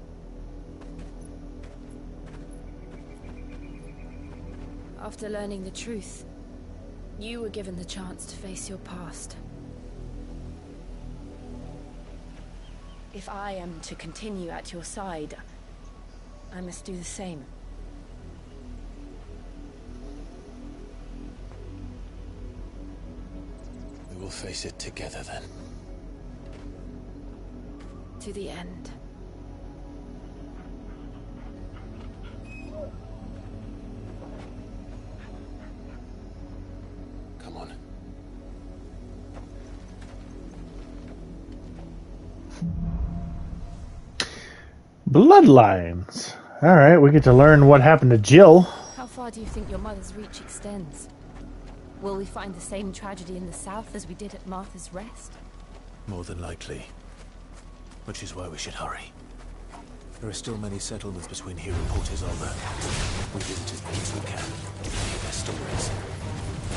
After learning the truth, you were given the chance to face your past. If I am to continue at your side, I must do the same. We will face it together then. To the end. Come on. Bloodlines. Alright, we get to learn what happened to Jill. How far do you think your mother's reach extends? Will we find the same tragedy in the south as we did at Martha's Rest? More than likely. Which is why we should hurry. There are still many settlements between here and Port Isolde. We visit as many as we can to hear their stories.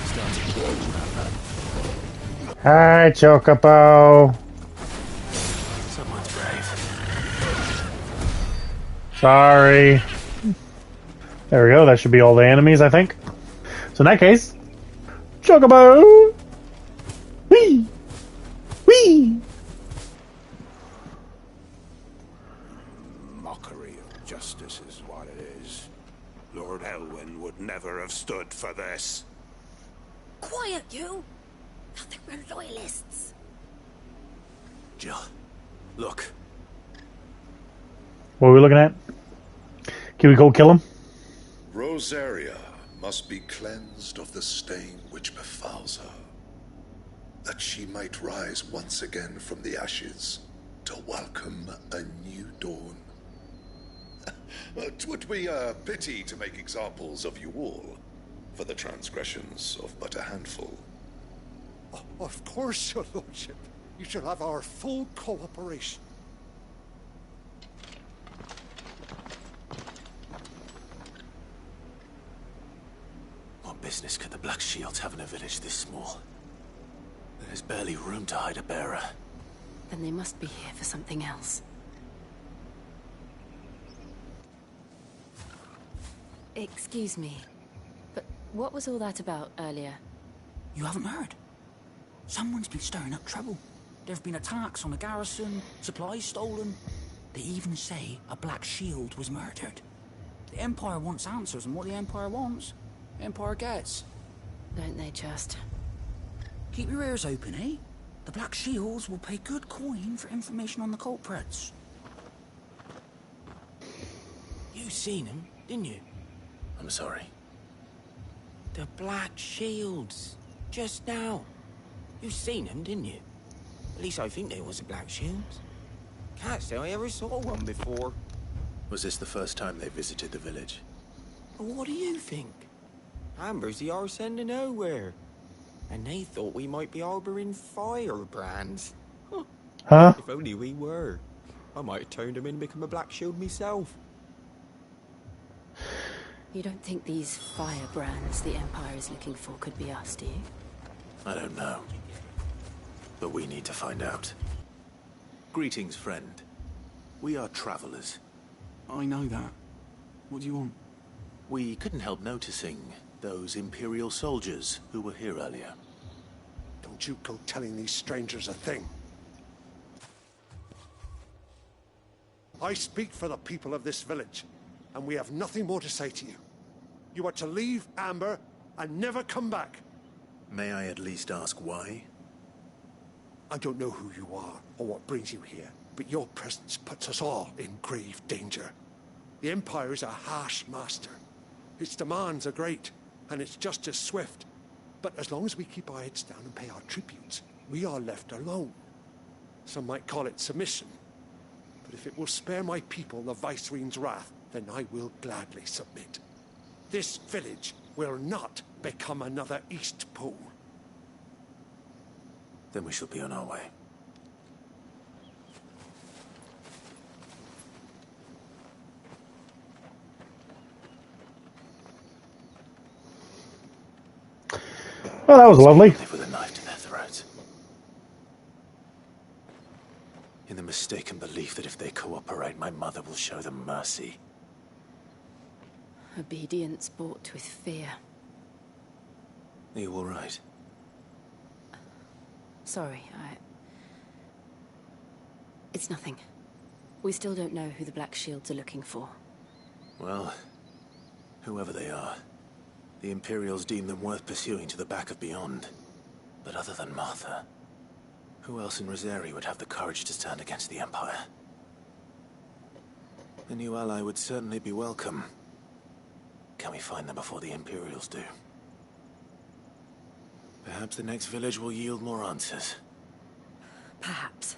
Starting with Hi, Chocobo. Someone's brave. Sorry. There we go. That should be all the enemies, I think. So in that case, Chocobo! Whee! Whee! Mockery of justice is what it is. Lord Elwyn would never have stood for this. Quiet, you! I think we're loyalists. Jill, look. What are we looking at? Can we go kill him? Rosaria must be cleansed of the stain which befouls her, that she might rise once again from the ashes to welcome a new dawn. 'Twould be a pity to make examples of you all, for the transgressions of but a handful. Of course, your lordship. You shall have our full cooperation. What business could the Black Shields have in a village this small? There's barely room to hide a bearer. Then they must be here for something else. Excuse me, but what was all that about earlier? You haven't heard? Someone's been stirring up trouble. There have been attacks on the garrison, supplies stolen. They even say a Black Shield was murdered. The Empire wants answers, and what the Empire wants, the Empire gets. Don't they just? Keep your ears open, eh? The Black Shields will pay good coin for information on the culprits. You seen him, didn't you? I'm sorry. The Black Shields. Just now. You seen him, didn't you? At least I think there was a Black Shields. Can't say I ever saw one before. Was this the first time they visited the village? Well, what do you think? Amber's the arse end of nowhere. And they thought we might be harboring firebrands. Huh? If only we were. I might have turned him in and become a Black Shield myself. You don't think these firebrands the Empire is looking for could be us, do you? I don't know. But we need to find out. Greetings, friend. We are travelers. I know that. What do you want? We couldn't help noticing those Imperial soldiers who were here earlier. Don't you go telling these strangers a thing. I speak for the people of this village, and we have nothing more to say to you. You are to leave Amber and never come back. May I at least ask why? I don't know who you are or what brings you here, but your presence puts us all in grave danger. The Empire is a harsh master. Its demands are great, and it's just as swift. But as long as we keep our heads down and pay our tributes, we are left alone. Some might call it submission. But if it will spare my people the Viceroy's wrath, then I will gladly submit. This village will not become another Eastpool. Then we shall be on our way. Well, that was lovely. Live with a knife to their throats. In the mistaken belief that if they cooperate, my mother will show them mercy. Obedience bought with fear. Are you all right? Sorry, It's nothing. We still don't know who the Black Shields are looking for. Well, whoever they are, the Imperials deem them worth pursuing to the back of beyond. But other than Martha, who else in Rosari would have the courage to stand against the Empire? A new ally would certainly be welcome. Can we find them before the Imperials do? Perhaps the next village will yield more answers. Perhaps.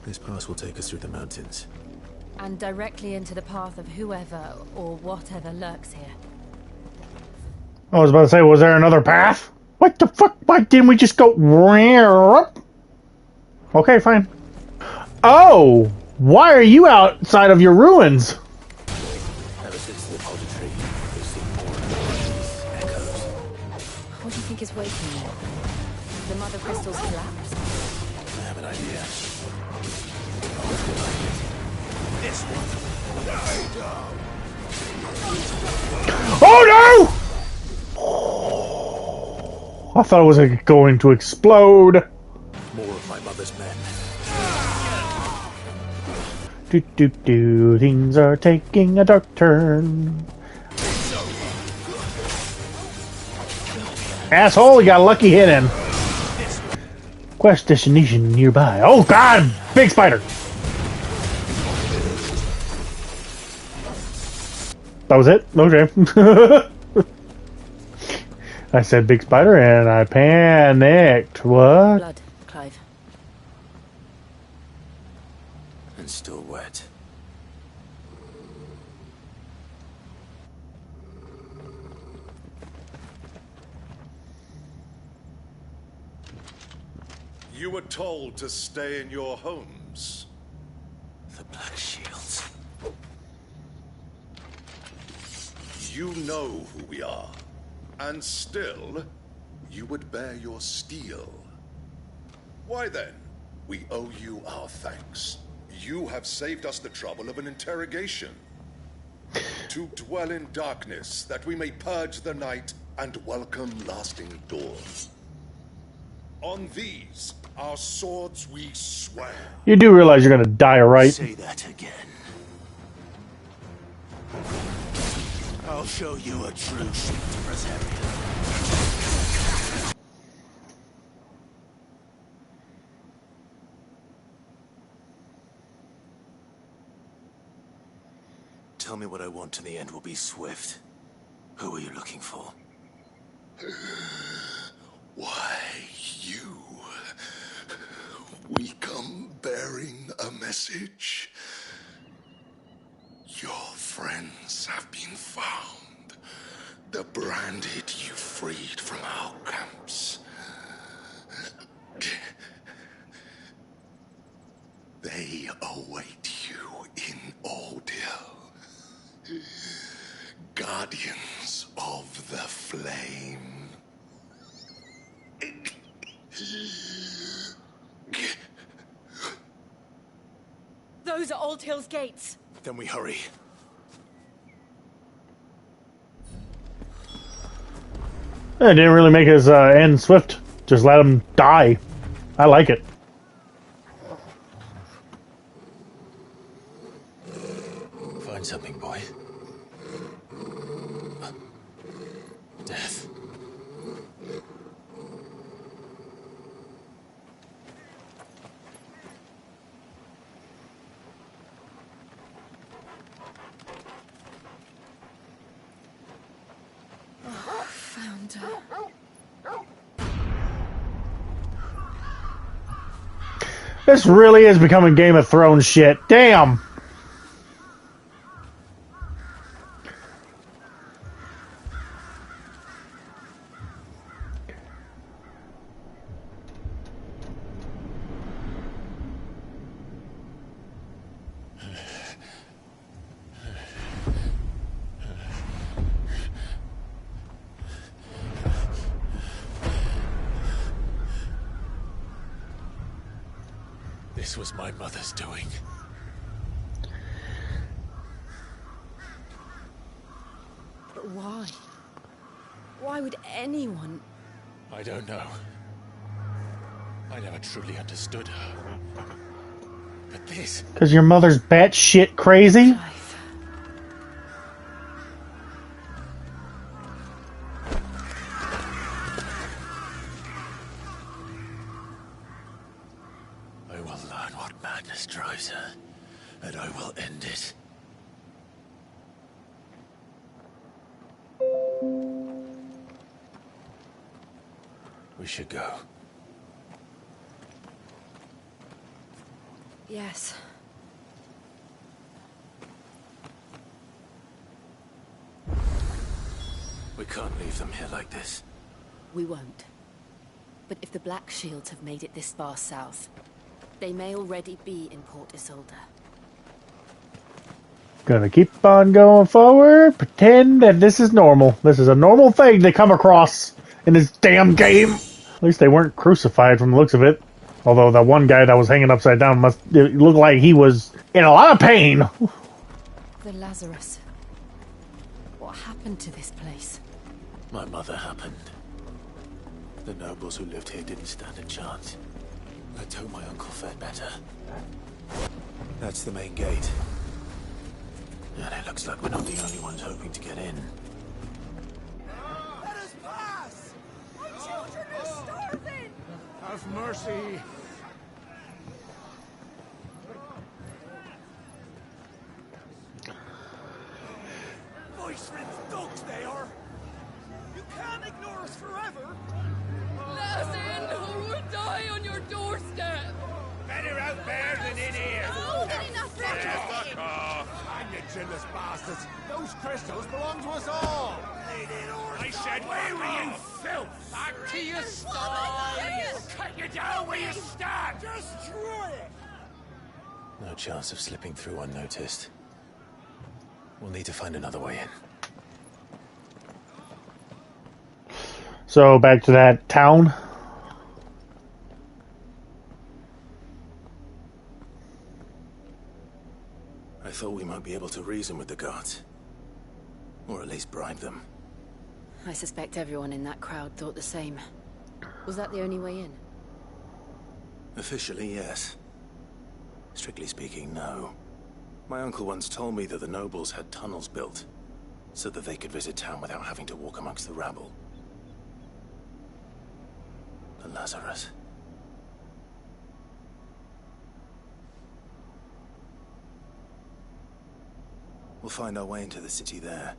This pass will take us through the mountains. And directly into the path of whoever or whatever lurks here. I was about to say, was there another path? What the fuck? Why didn't we just go... Okay, fine. Oh! Why are you outside of your ruins? Ever since the poetry, we've seen more and more of these echoes. What do you think is waking you? The Mother Crystal's collapsed? I have an idea. This one. Oh no! I thought it was going to explode. More of my mother's men. Things are taking a dark turn. Asshole, you got a lucky hit in. Quest destination nearby. Oh god! Big spider! That was it? Okay. I said big spider and I panicked. What? Blood, Clive. And still wet. You were told to stay in your homes. The Black Shields. You know who we are. And still, you would bear your steel. Why then, we owe you our thanks. You have saved us the trouble of an interrogation. To dwell in darkness, that we may purge the night and welcome lasting dawn. On these, our swords we swear. You do realize you're gonna die, right? Say that again. I'll show you a true Rosaria. Tell me what I want and the end will be swift. Who are you looking for? Why, you. We come bearing a message. Your friends have been found. The branded you freed from our camps. They await you in Ordeal. Guardians of the Flame. Those are Old Hill's gates. Then we hurry. It didn't really make his end swift. Just let him die. I like it. Find something, boy. Death. This really is becoming Game of Thrones shit. Damn. This was my mother's doing. But why? Why would anyone... I don't know. I never truly understood her. But this... Because your mother's batshit crazy? I will learn what madness drives her, and I will end it. We should go. Yes. We can't leave them here like this. We won't. But if the Black Shields have made it this far south, they may already be in Port Isolde. Gonna keep on going forward, pretend that this is normal. This is a normal thing they come across in this damn game. At least they weren't crucified from the looks of it. Although the one guy that was hanging upside down must look like he was in a lot of pain. The Lazarus. What happened to this place? My mother happened. The nobles who lived here didn't stand a chance. Let's hope my uncle fared better. That's the main gate. And it looks like we're not the only ones hoping to get in. Let us pass! My children are starving! Have mercy. Voice-ripped dogs they are! You can't ignore us forever! Let us in or we'll die on your doorstep! Better out there than in here. Oh, Fuck off. Hang you chinless bastards. Those crystals belong to us all. I said, where were you, filth? Back to your sties. Cut you down where you stand. Destroy it. No chance of slipping through unnoticed. We'll need to find another way in. So back to that town. I thought we might be able to reason with the guards. Or at least bribe them. I suspect everyone in that crowd thought the same. Was that the only way in? Officially, yes. Strictly speaking, no. My uncle once told me that the nobles had tunnels built, so that they could visit town without having to walk amongst the rabble. The Lazarus. We'll find our way into the city there.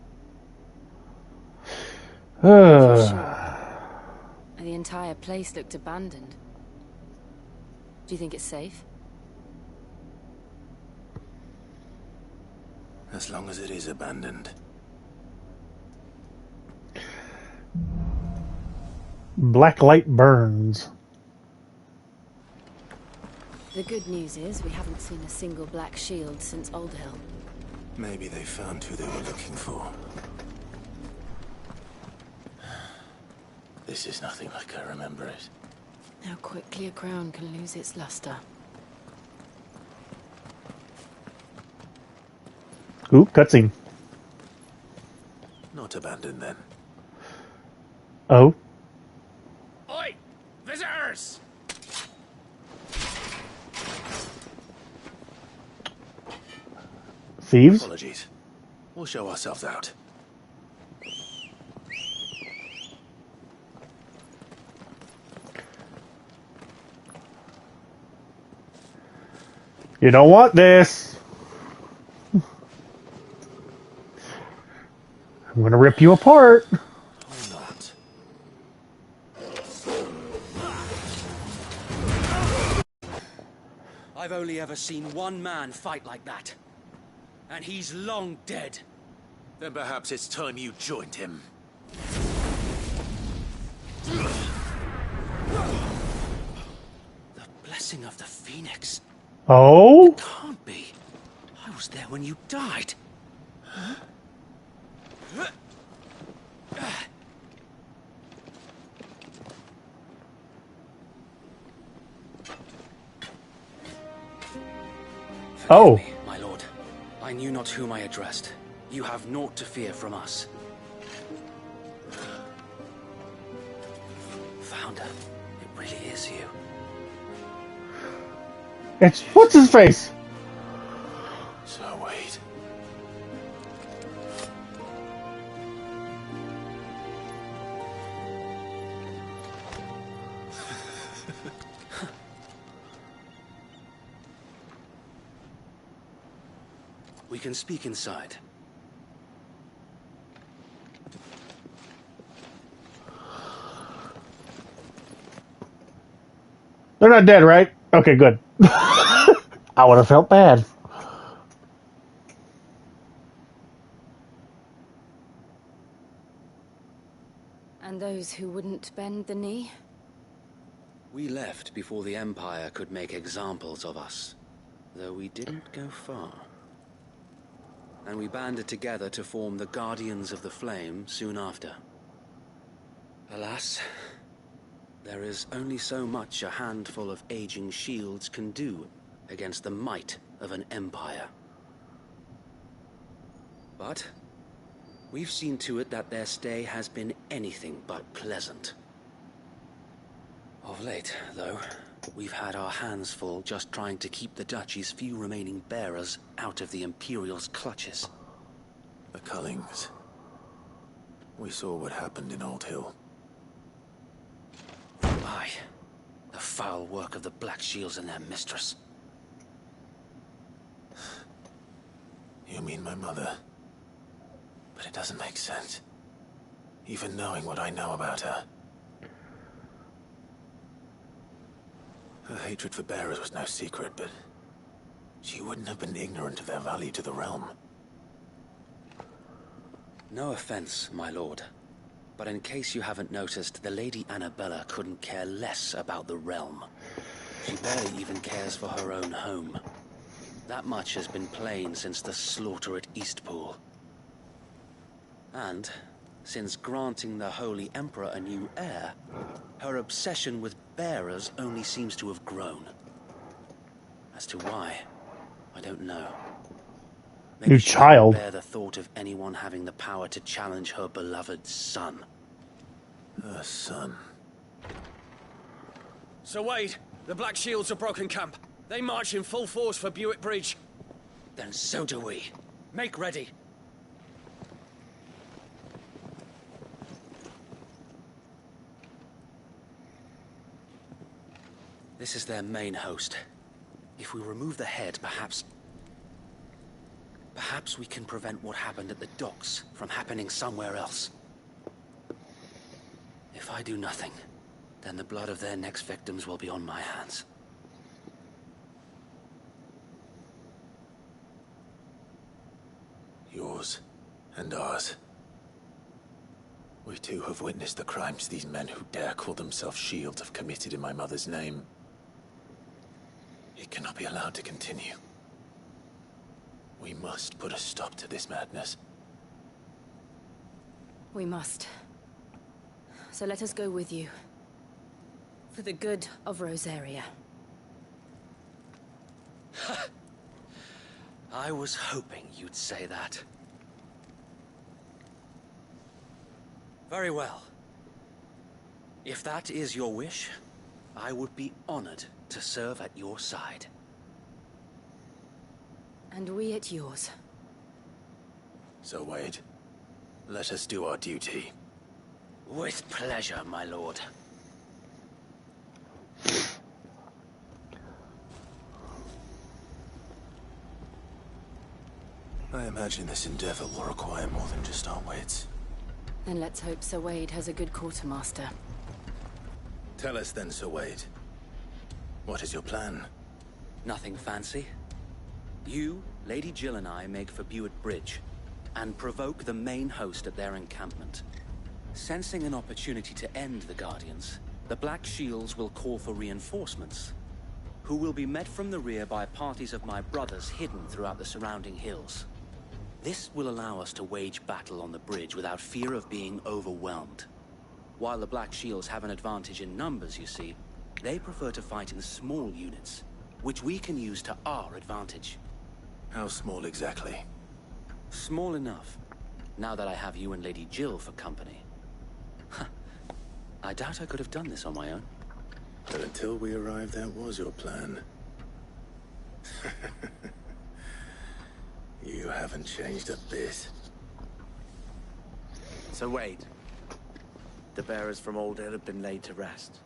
The entire place looked abandoned. Do you think it's safe? As long as it is abandoned. Black light burns. The good news is we haven't seen a single black shield since Old Hill. Maybe they found who they were looking for. This is nothing like I remember it. How quickly a crown can lose its luster. Ooh, cutscene. Not abandoned then. Oh. Oi! Visitors! Thieves? Apologies. We'll show ourselves out. You don't want this. I'm gonna rip you apart. Or not. only ever seen one man fight like that. And he's long dead. Then perhaps it's time you joined him. The blessing of the Phoenix. Oh? It can't be. I was there when you died. Huh? Oh. Me, my lord. I knew not whom I addressed. You have naught to fear from us. Founder, it really is you. It's what's his face? So wait. We can speak inside. They're not dead, right? Okay, good. I would have felt bad. And those who wouldn't bend the knee? We left before the Empire could make examples of us, though we didn't go far. And we banded together to form the Guardians of the Flame soon after. Alas, there is only so much a handful of aging shields can do against the might of an empire. But we've seen to it that their stay has been anything but pleasant. Of late, though, we've had our hands full just trying to keep the Duchy's few remaining bearers out of the Imperial's clutches. The Cullings. We saw what happened in Old Hill. Aye. The foul work of the Black Shields and their mistress. You mean my mother? But it doesn't make sense. Even knowing what I know about her. Her hatred for bearers was no secret, but she wouldn't have been ignorant of their value to the realm. No offense, my lord. But in case you haven't noticed, the Lady Annabella couldn't care less about the realm. She barely even cares for her own home. That much has been plain since the slaughter at Eastpool. And, since granting the Holy Emperor a new heir, her obsession with bearers only seems to have grown. As to why, I don't know. Maybe New she child. can't bear the thought of anyone having the power to challenge her beloved son. Her son. Sir Wade, the Black Shields have broken camp. They march in full force for Buick Bridge. Then so do we. Make ready. This is their main host. If we remove the head, perhaps we can prevent what happened at the docks from happening somewhere else. If I do nothing, then the blood of their next victims will be on my hands. Yours and ours. We too have witnessed the crimes these men who dare call themselves shields have committed in my mother's name. It cannot be allowed to continue. We must put a stop to this madness. We must. So let us go with you. For the good of Rosaria. I was hoping you'd say that. Very well. If that is your wish, I would be honored to serve at your side. And we at yours. So, Wade, let us do our duty. With pleasure, my lord. I imagine this endeavor will require more than just our wits. Then let's hope Sir Wade has a good quartermaster. Tell us then, Sir Wade. What is your plan? Nothing fancy. You, Lady Jill and I make for Buett Bridge, and provoke the main host at their encampment. Sensing an opportunity to end the Guardians, the Black Shields will call for reinforcements, who will be met from the rear by parties of my brothers hidden throughout the surrounding hills. This will allow us to wage battle on the bridge without fear of being overwhelmed. While the Black Shields have an advantage in numbers, you see, they prefer to fight in small units, which we can use to our advantage. How small exactly? Small enough, now that I have you and Lady Jill for company. I doubt I could have done this on my own. But until we arrived, that was your plan. You haven't changed a bit. So Wade, the bearers from Old Hill have been laid to rest.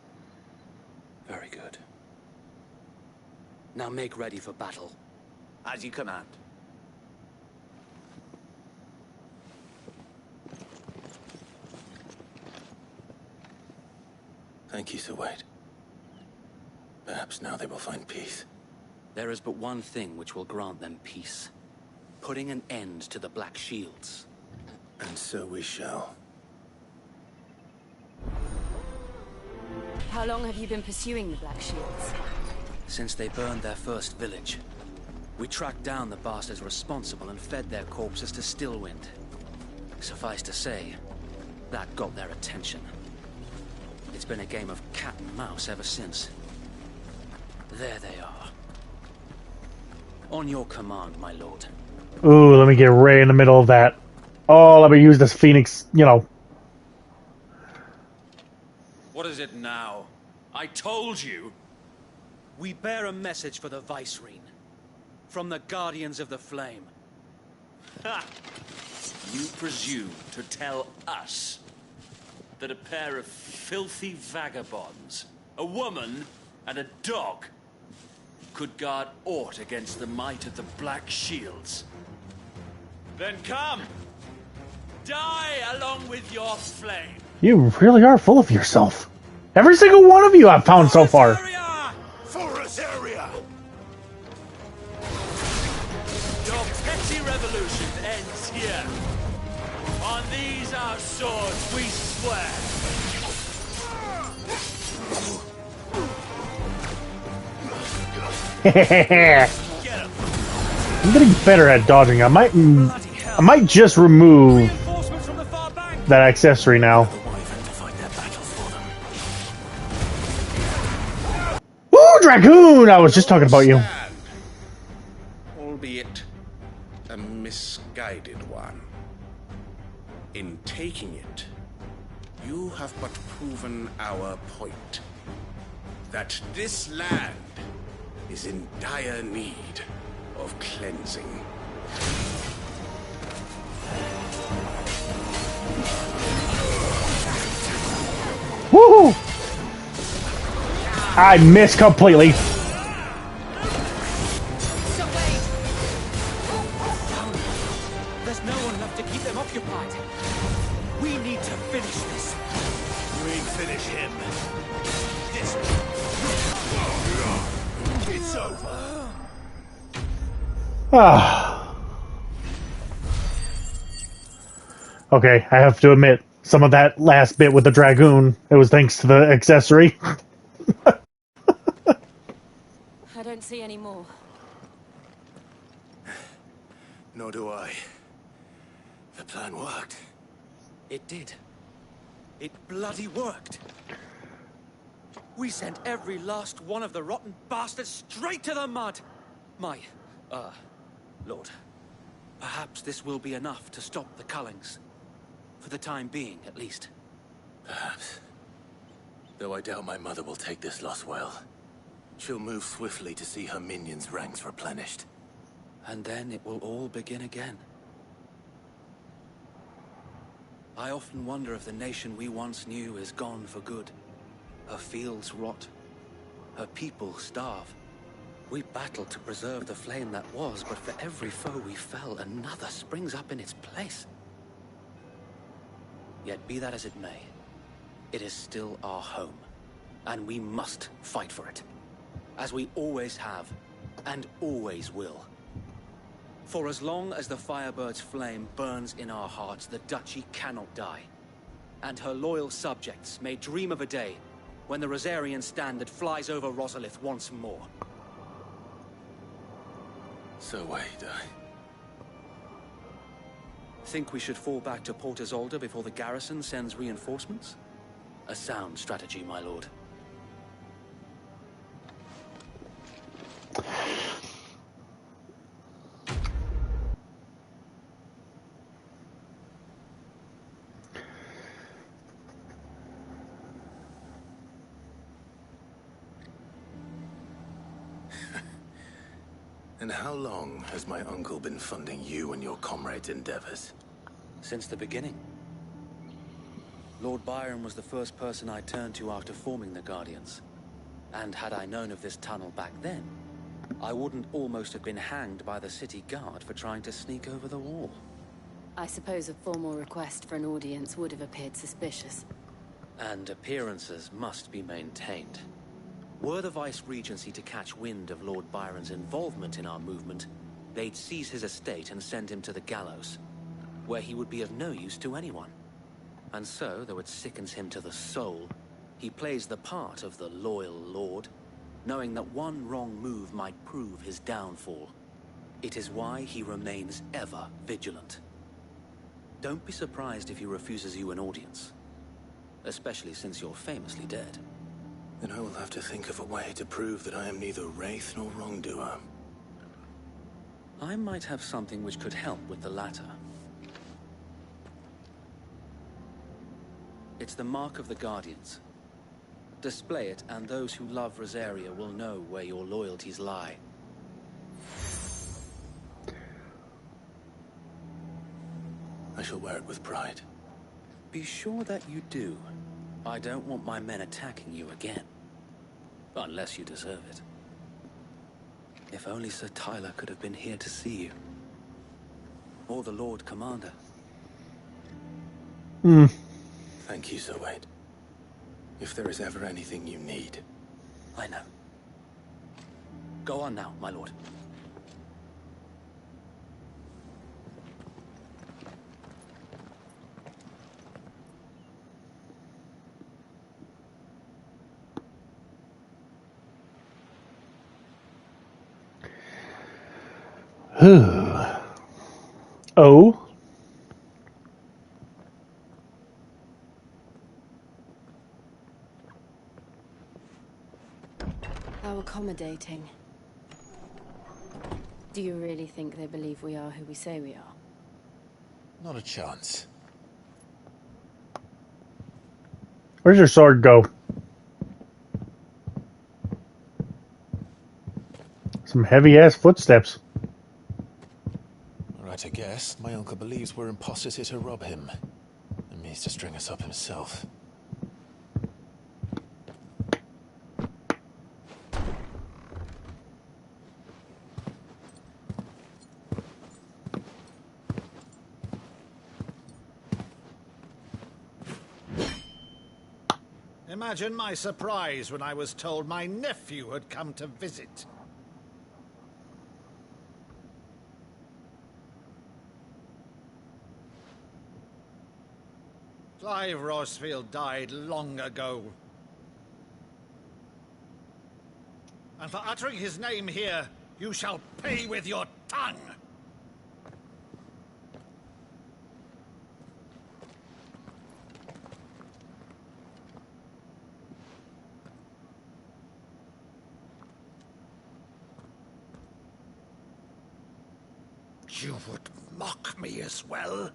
Very good. Now make ready for battle. As you command. Thank you, Sir Wade. Perhaps now they will find peace. There is but one thing which will grant them peace. Putting an end to the Black Shields. And so we shall. How long have you been pursuing the Black Shields? Since they burned their first village. We tracked down the bastards responsible and fed their corpses to Stillwind. Suffice to say, that got their attention. It's been a game of cat and mouse ever since. There they are. On your command, my lord. Ooh, let me get right in the middle of that. Oh, let me use this Phoenix, you know. What is it now? I told you! We bear a message for the Vicereine. From the Guardians of the Flame. Ha! You presume to tell us that a pair of filthy vagabonds, a woman and a dog, could guard aught against the might of the Black Shields? Then come! Die along with your flame! You really are full of yourself. Every single one of you I've found so far. Forest area! Your petty revolution ends here. On these our swords we swear. I'm getting better at dodging. I might just remove that accessory now. Ooh, Dragoon! I was just talking about you. Albeit a misguided one. In taking it, you have but proven our point. That this land is in dire need of cleansing. Woohoo! I missed completely. There's no one left to keep them occupied. We need to finish this. We finish him. This. It's over. Ah. Okay, I have to admit, some of that last bit with the Dragoon, it was thanks to the accessory. I don't see any more. Nor do I. The plan worked. It did. It bloody worked. We sent every last one of the rotten bastards straight to the mud. My, Lord, perhaps this will be enough to stop the Cullings. For the time being, at least. Perhaps. Though I doubt my mother will take this loss well. She'll move swiftly to see her minions' ranks replenished. And then it will all begin again. I often wonder if the nation we once knew is gone for good. Her fields rot. Her people starve. We battled to preserve the flame that was, but for every foe we fell, another springs up in its place. Yet be that as it may, it is still our home, and we must fight for it. As we always have, And always will. For as long as the Firebird's flame burns in our hearts, the Duchy cannot die. And her loyal subjects may dream of a day when the Rosarian standard flies over Rosalith once more. So wait, Think we should fall back to Port Isolde before the garrison sends reinforcements? A sound strategy, my lord. And how long has my uncle been funding you and your comrades' endeavors? Since the beginning. Lord Byron was the first person I turned to after forming the Guardians. And had I known of this tunnel back then, I wouldn't almost have been hanged by the city guard for trying to sneak over the wall. I suppose a formal request for an audience would have appeared suspicious. And appearances must be maintained. Were the Vice-Regency to catch wind of Lord Byron's involvement in our movement, they'd seize his estate and send him to the gallows, where he would be of no use to anyone. And so, though it sickens him to the soul, he plays the part of the loyal lord, knowing that one wrong move might prove his downfall. It is why he remains ever vigilant. Don't be surprised if he refuses you an audience, especially since you're famously dead. Then I will have to think of a way to prove that I am neither wraith nor wrongdoer. I might have something which could help with the latter. It's the mark of the Guardians. Display it, and those who love Rosaria will know where your loyalties lie. I shall wear it with pride. Be sure that you do. I don't want my men attacking you again. Unless you deserve it. If only Sir Tyler could have been here to see you. Or the Lord Commander. Thank you, Sir Wade. If there is ever anything you need. I know. Go on now, my lord. Oh. How accommodating. Do you really think they believe we are who we say we are? Not a chance. Where's your sword go? Some heavy-ass footsteps. Right, I guess. My uncle believes we're imposters here to rob him. And means to string us up himself. Imagine my surprise when I was told my nephew had come to visit. Clive Rosfield died long ago. And for uttering his name here, you shall pay with your tongue! You would mock me as well?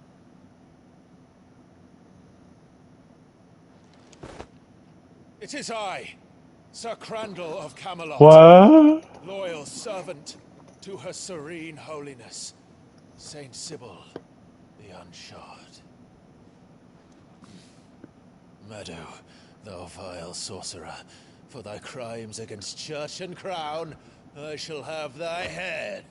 It is I, Sir Crandall of Camelot. What? Loyal servant to her serene holiness, Saint Sybil, the Unshod. Meadow, thou vile sorcerer, for thy crimes against church and crown, I shall have thy head.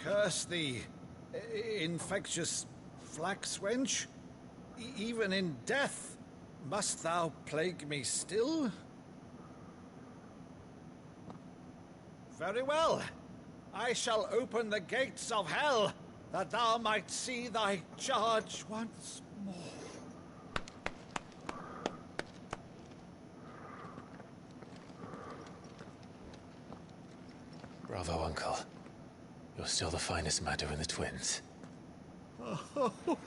Curse thee, infectious flax wench. Even in death, must thou plague me still? Very well. I shall open the gates of hell, that thou might see thy charge once more. Bravo, Uncle. You're still the finest Maddo in the twins. Oh,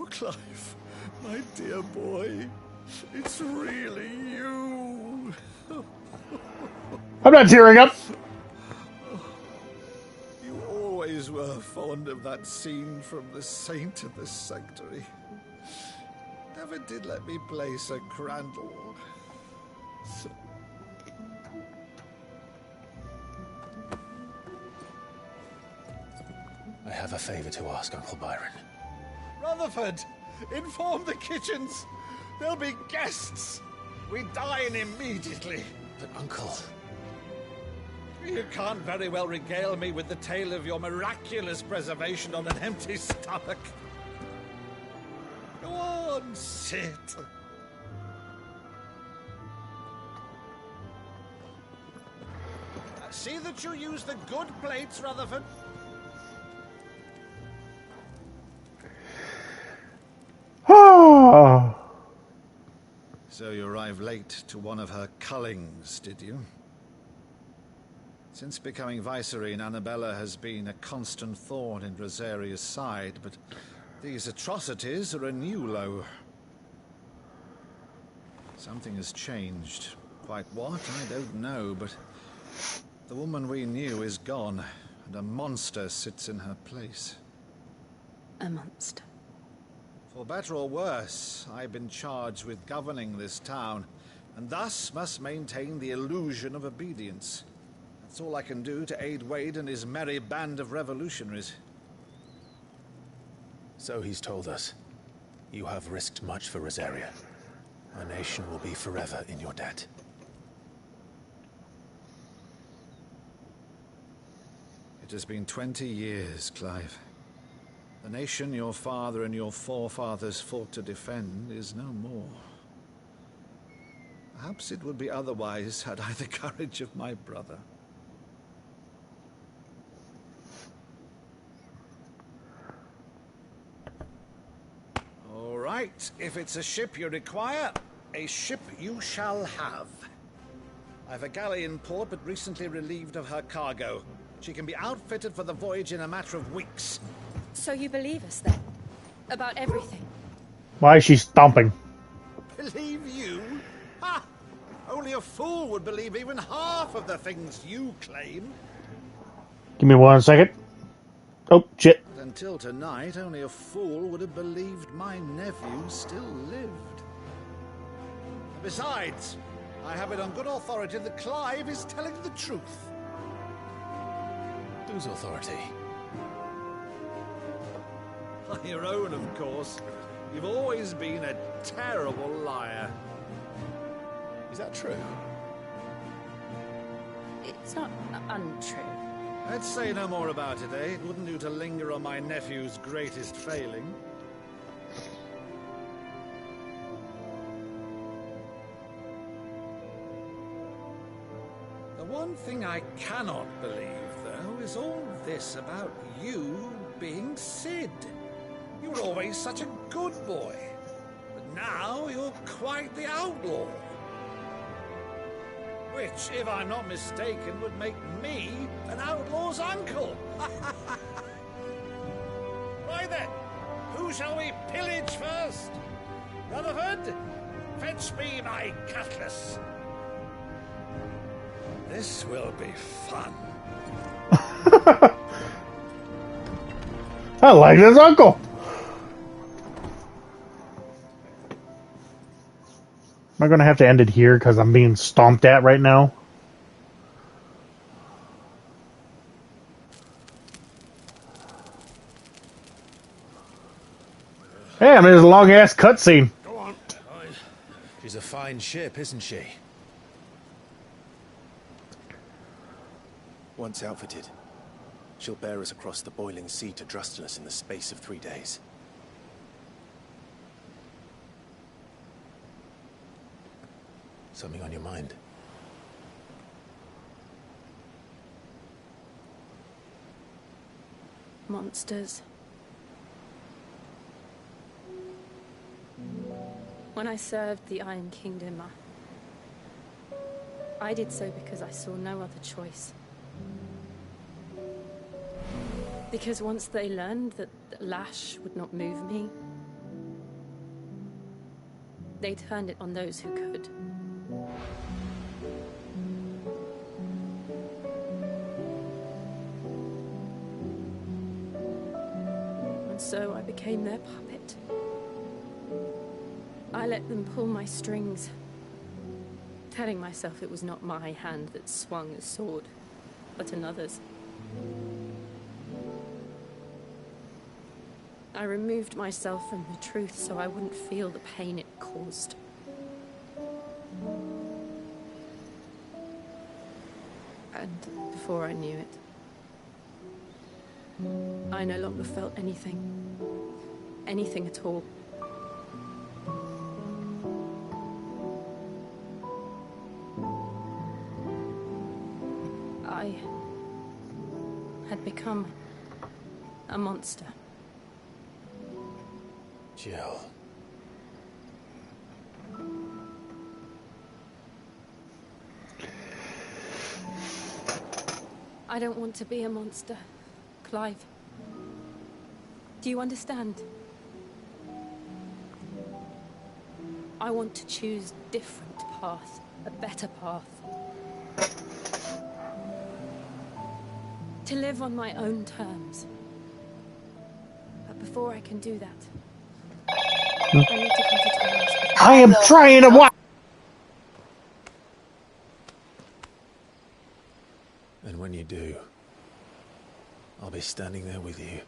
Clive, my dear boy, it's really you. I'm not tearing up. You always were fond of that scene from The Saint of the Sanctuary. Never did let me play Sir Crandall. I have a favor to ask, Uncle Byron. Rutherford, inform the kitchens. There'll be guests. We dine immediately. But, Uncle... You can't very well regale me with the tale of your miraculous preservation on an empty stomach. Go on, sit. See that you use the good plates, Rutherford. So you arrived late to one of her cullings, did you? Since becoming Vicereine, Annabella has been a constant thorn in Rosaria's side, but these atrocities are a new low. Something has changed. Quite what, I don't know, but the woman we knew is gone, and a monster sits in her place. A monster? For better or worse, I've been charged with governing this town, and thus must maintain the illusion of obedience. That's all I can do to aid Wade and his merry band of revolutionaries. So he's told us. You have risked much for Rosaria. Our nation will be forever in your debt. It has been 20 years, Clive. The nation your father and your forefathers fought to defend is no more. Perhaps it would be otherwise had I the courage of my brother. All right, if it's a ship you require, a ship you shall have. I've a galley in port, but recently relieved of her cargo. She can be outfitted for the voyage in a matter of weeks. So you believe us then? About everything? Why is she stomping? Believe you? Ha! Only a fool would believe even half of the things you claim. Give me 1 second. Oh, shit. But until tonight, only a fool would have believed my nephew still lived. Besides, I have it on good authority that Clive is telling the truth. Whose authority? Your own, of course. You've always been a terrible liar. Is that true? It's not untrue. Let's say no more about it, eh? It wouldn't do to linger on my nephew's greatest failing. The one thing I cannot believe, though, is all this about you being Sid. You were always such a good boy, but now you're quite the outlaw. Which, if I'm not mistaken, would make me an outlaw's uncle. Right then, who shall we pillage first? Rutherford, fetch me my cutlass. This will be fun. I like this uncle. Am I going to have to end it here because I'm being stomped at right now? Hey, I mean, there's a long-ass cutscene. Go on. She's a fine ship, isn't she? Once outfitted, She'll bear us across the boiling sea to Drustinus in the space of 3 days. Something on your mind? Monsters. When I served the Iron Kingdom, I did so because I saw no other choice. Because once they learned that the lash would not move me, they turned it on those who could. And so I became their puppet. I let them pull my strings, telling myself it was not my hand that swung a sword, but another's. I removed myself from the truth so I wouldn't feel the pain it caused. And before I knew it, I no longer felt anything. Anything at all. I had become a monster. Jill. I don't want to be a monster, Clive. Do you understand? I want to choose a different path, a better path. To live on my own terms. But before I can do that, I need to come to terms with I am trying to watch. And when you do, I'll be standing there with you,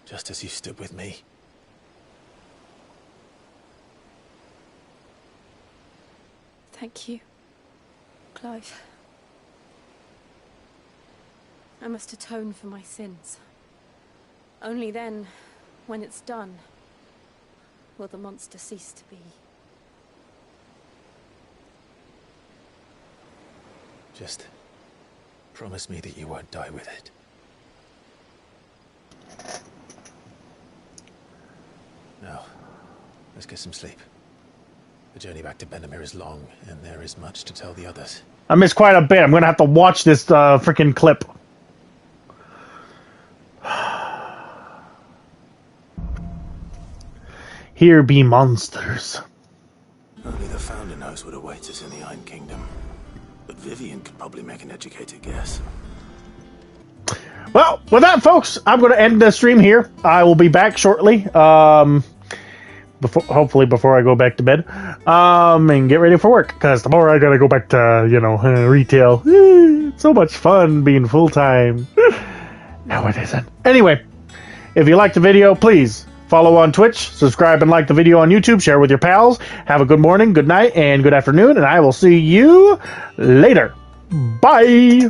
just as you stood with me. Thank you, Clive. I must atone for my sins. Only then, when it's done, will the monster cease to be. Just promise me that you won't die with it. Now, let's get some sleep. The journey back to Benamir is long, and there is much to tell the others. I missed quite a bit. I'm gonna have to watch this freaking clip. Here be monsters. Only the Founder knows what awaits us in the Iron Kingdom. But Vivian could probably make an educated guess. Well, with that, folks, I'm going to end the stream here. I will be back shortly. Hopefully before I go back to bed. And get ready for work. Because tomorrow I got to go back to, retail. It's so much fun being full-time. No, it isn't. Anyway, if you liked the video, please follow on Twitch, subscribe and like the video on YouTube, share with your pals. Have a good morning, good night, and good afternoon, and I will see you later. Bye!